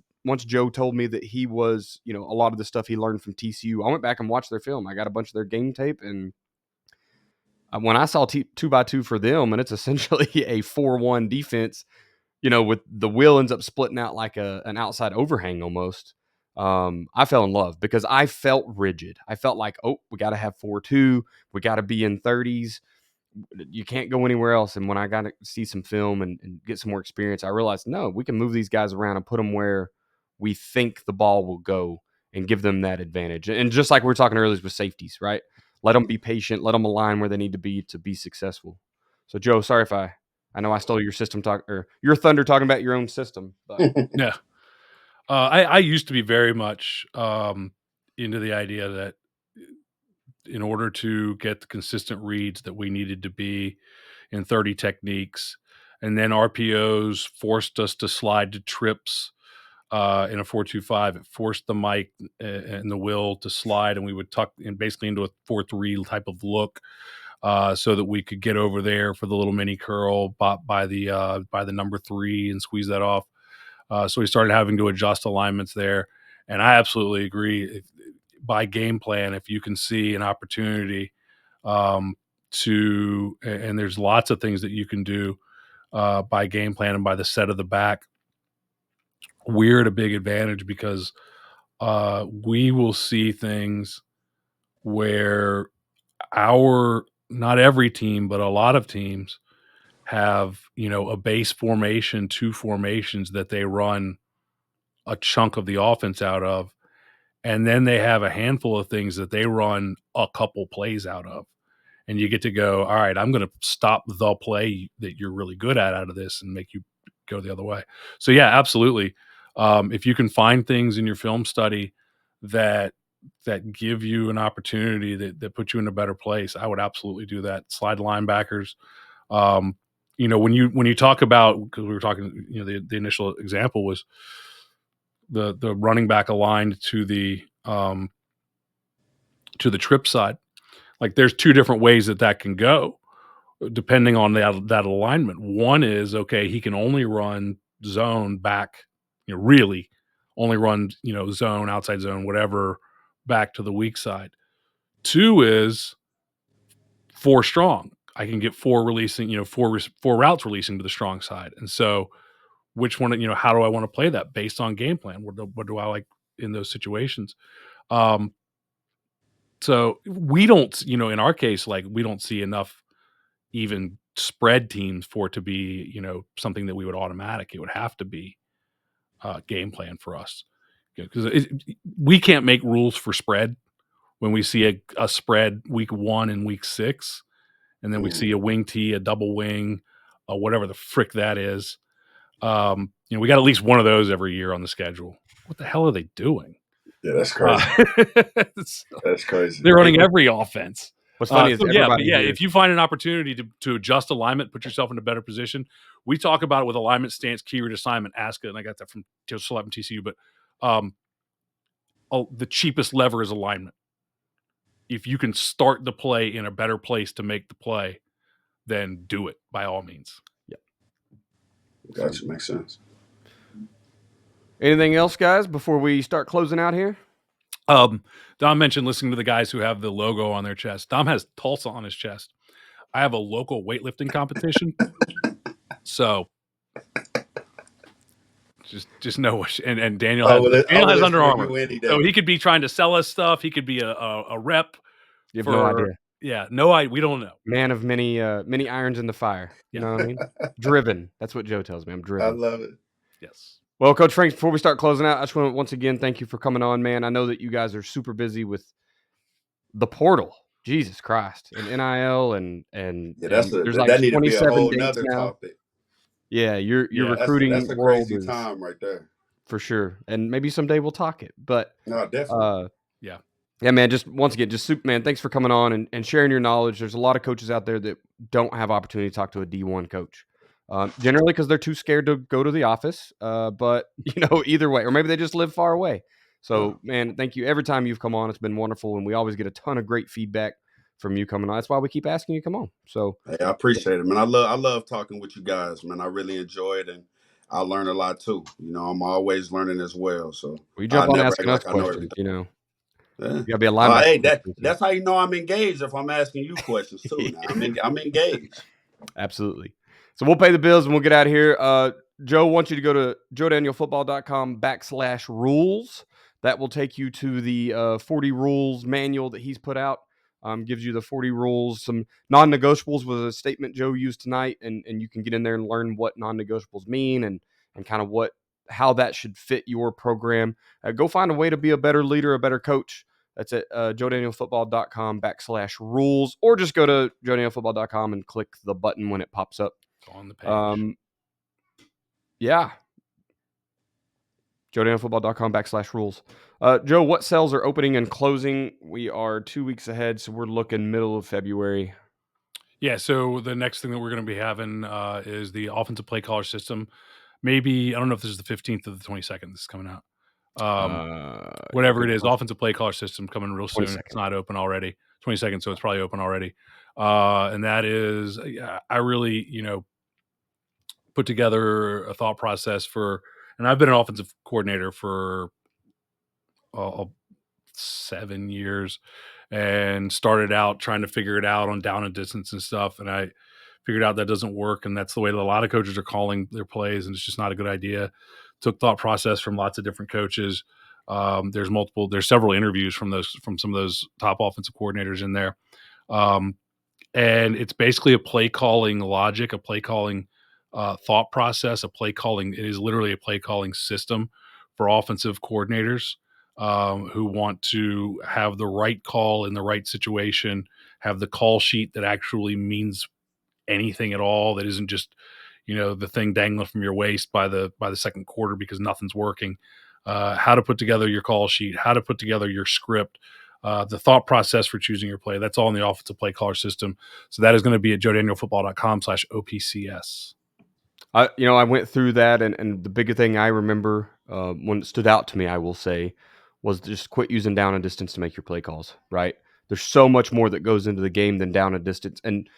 Joe told me that he was, a lot of the stuff he learned from TCU, I went back and watched their film. I got a bunch of their game tape, and when I saw 2x2 for them, and it's essentially a 4-1 defense, with the wheel ends up splitting out like an outside overhang almost. I fell in love because I felt rigid. I felt like, we got to have 4-2. We got to be in 30s. You can't go anywhere else. And when I got to see some film and get some more experience, I realized, no, we can move these guys around and put them where we think the ball will go and give them that advantage. And just like we were talking earlier with safeties, right? Let them be patient. Let them align where they need to be successful. So, Joe, sorry if I know I stole your system talk or your thunder talking about your own system. But. Yeah. I used to be very much into the idea that in order to get the consistent reads that we needed to be in 30 techniques, and then RPOs forced us to slide to trips in a 4-2-5. It forced the Mike and the will to slide, and we would tuck in basically into a 4-3 type of look. So that we could get over there for the little mini curl by the number 3 and squeeze that off. So we started having to adjust alignments there. And I absolutely agree. By game plan, if you can see an opportunity and there's lots of things that you can do by game plan and by the set of the back, we're at a big advantage because we will see things where not every team, but a lot of teams have, a base formation, 2 formations that they run a chunk of the offense out of. And then they have a handful of things that they run a couple plays out of. And you get to go, all right, I'm going to stop the play that you're really good at out of this and make you go the other way. So, yeah, absolutely. If you can find things in your film study that give you an opportunity that put you in a better place, I would absolutely do that. Slide linebackers. When you talk about, because we were talking, the initial example was the running back aligned to the trip side. Like there's 2 different ways that can go depending on that alignment. One is, okay, he can only run zone back, really only run, zone, outside zone, whatever, back to the weak side. 2 is 4 strong. I can get 4 releasing, 4 routes releasing to the strong side. And so which one, how do I want to play that based on game plan? What do I like in those situations? So we don't, in our case, like we don't see enough even spread teams for it to be, something that we would automatic. It would have to be game plan for us because we can't make rules for spread when we see a spread week 1 and week 6, and then we see a wing tee, a double wing, whatever the frick that is. We got at least one of those every year on the schedule. What the hell are they doing? Yeah, that's crazy. That's crazy. They're running every offense. What's funny is everybody here, if you find an opportunity to adjust alignment, put yourself in a better position. We talk about it with alignment, stance, keyword assignment, ask it, and I got that from Tulsa and TCU. But the cheapest lever is alignment. If you can start the play in a better place to make the play, then do it by all means. Yep. Gotcha. Makes sense. Anything else, guys, before we start closing out here? Dom mentioned listening to the guys who have the logo on their chest. Dom has Tulsa on his chest. I have a local weightlifting competition. So just know what, and Daniel has Under Armour. So he could be trying to sell us stuff. He could be a rep. You have no idea. Yeah, we don't know. Man of many irons in the fire. You know what I mean? Driven. That's what Joe tells me. I'm driven. I love it. Yes. Well, Coach Franks, before we start closing out, I just want to once again thank you for coming on, man. I know that you guys are super busy with the portal. Jesus Christ. And NIL and there's like that need 27 to be a whole dates nother now. topic. Yeah, your recruiting that's a world crazy is time right there. For sure. And maybe someday we'll talk it. But no, definitely. Yeah, man, just once again, man, thanks for coming on and sharing your knowledge. There's a lot of coaches out there that don't have opportunity to talk to a D1 coach. Generally because they're too scared to go to the office. But, either way, or maybe they just live far away. So, man, thank you. Every time you've come on, it's been wonderful. And we always get a ton of great feedback from you coming on. That's why we keep asking you to come on. So hey, I appreciate it, man. I love talking with you guys, man. I really enjoy it. And I learn a lot too. I'm always learning as well. So we jump on asking us questions, Yeah. You gotta be a linebacker. Hey, that's how you know I'm engaged if I'm asking you questions too. Now I'm engaged. Absolutely. So we'll pay the bills and we'll get out of here. Joe wants you to go to joedanielfootball.com/rules. That will take you to the 40 rules manual that he's put out. Gives you the 40 rules. Some non-negotiables was a statement Joe used tonight, and you can get in there and learn what non-negotiables mean and kind of how that should fit your program. Go find a way to be a better leader, a better coach. That's at joedanielfootball.com/rules, or just go to joedanielfootball.com and click the button when it pops up. It's on the page. Yeah. joedanielfootball.com/rules. Joe, what cells are opening and closing? We are 2 weeks ahead, so we're looking middle of February. Yeah, so the next thing that we're going to be having is the offensive play caller system. Maybe, I don't know if this is the 15th or the 22nd this is coming out. Whatever it is, offensive play caller system coming real soon. 22nd. It's not open already. 22nd, so it's probably open already. And that is, I really, put together a thought process and I've been an offensive coordinator for 7 years and started out trying to figure it out on down and distance and stuff. And I figured out that doesn't work. And that's the way that a lot of coaches are calling their plays. And it's just not a good idea. Took thought process from lots of different coaches. There's several interviews from some of those top offensive coordinators in there. And it's basically a play calling logic, a play calling thought process, it is literally a play calling system for offensive coordinators who want to have the right call in the right situation, have the call sheet that actually means anything at all, that isn't just, the thing dangling from your waist by the second quarter because nothing's working. How to put together your call sheet, how to put together your script, the thought process for choosing your play. That's all in the offensive play caller system. So that is going to be at joedanielfootball.com/OPCS. I went through that, and the bigger thing I remember when it stood out to me, I will say, was just quit using down and distance to make your play calls, right? There's so much more that goes into the game than down and distance. And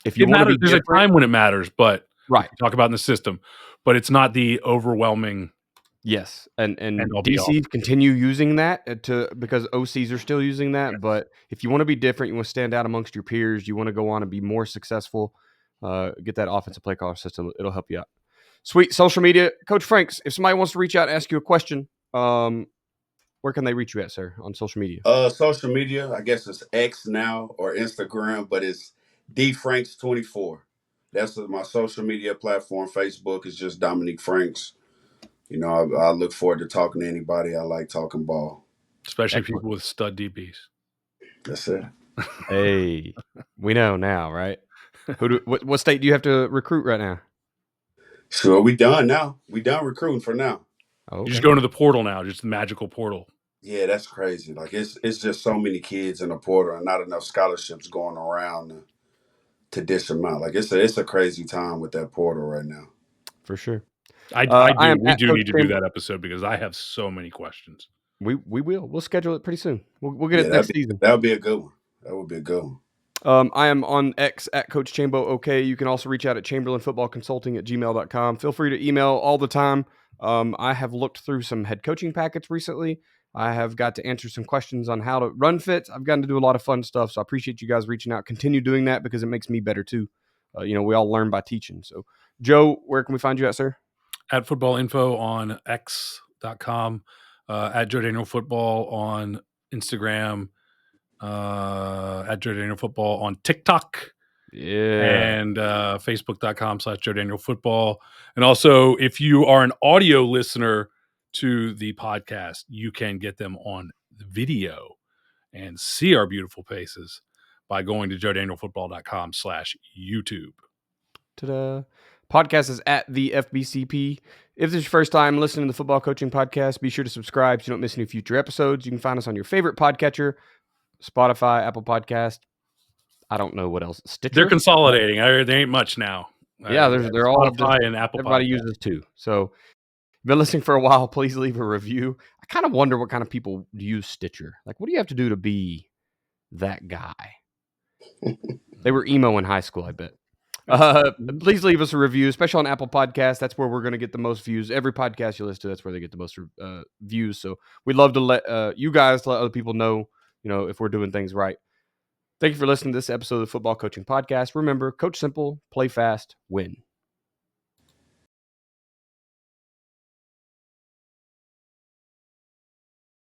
if you want to be there's a time when it matters, but right, talk about in the system, but it's not the overwhelming Yes, and I'll be off. DCs continue using that because OCs are still using that. Yes. But if you want to be different, you want to stand out amongst your peers, you want to go on and be more successful, get that offensive play call system. It'll help you out. Sweet. Social media, Coach Franks. If somebody wants to reach out and ask you a question, where can they reach you at, sir, on social media? Social media, I guess it's X now or Instagram, but it's DFranks24. That's my social media platform. Facebook is just Dominique Franks. You know, I look forward to talking to anybody. I like talking ball. Especially Excellent. people with stud DBs. That's it. Hey, we know now, right? What state do you have to recruit right now? Sure, we done now. We done recruiting for now. Oh, You okay. just go into the portal now, just the magical portal. Yeah, that's crazy. Like it's just so many kids in the portal and not enough scholarships going around to dish them out. Like it's a crazy time with that portal right now. For sure. We at do Coach need to do Chamber. that episode because I have so many questions. We will. We'll schedule it pretty soon. We'll get Yeah, it next season. that would be a good one. That would be a good one. I am on X at Coach Chambo. Okay. You can also reach out at chamberlainfootballconsulting@gmail.com. Feel free to email all the time. I have looked through some head coaching packets recently. I have got to answer some questions on how to run fits. I've gotten to do a lot of fun stuff. So I appreciate you guys reaching out. Continue doing that because it makes me better too. We all learn by teaching. So, Joe, where can we find you at, sir? At Football Info on X.com, at Joe Daniel Football on Instagram, at Joe Daniel Football on TikTok. Yeah. And Facebook.com/Joe Daniel Football. And also, if you are an audio listener to the podcast, you can get them on video and see our beautiful faces by going to joedanielfootball.com/YouTube. Ta-da. Podcast is at the FBCP. If this is your first time listening to the Football Coaching Podcast, be sure to subscribe so you don't miss any future episodes. You can find us on your favorite podcatcher, Spotify, Apple Podcast. I don't know what else. Stitcher. They're consolidating. There ain't much now. Yeah, they're all just, Spotify and Apple. Everybody Podcast. uses two. So, if you've been listening for a while, please leave a review. I kind of wonder what kind of people use Stitcher. Like, what do you have to do to be that guy? They were emo in high school, I bet. Please leave us a review, especially on Apple Podcasts. That's where we're going to get the most views. Every podcast you listen to, that's where they get the most views. So we'd love to let you guys let other people know, if we're doing things right. Thank you for listening to this episode of the Football Coaching Podcast. Remember, coach simple, play fast, win.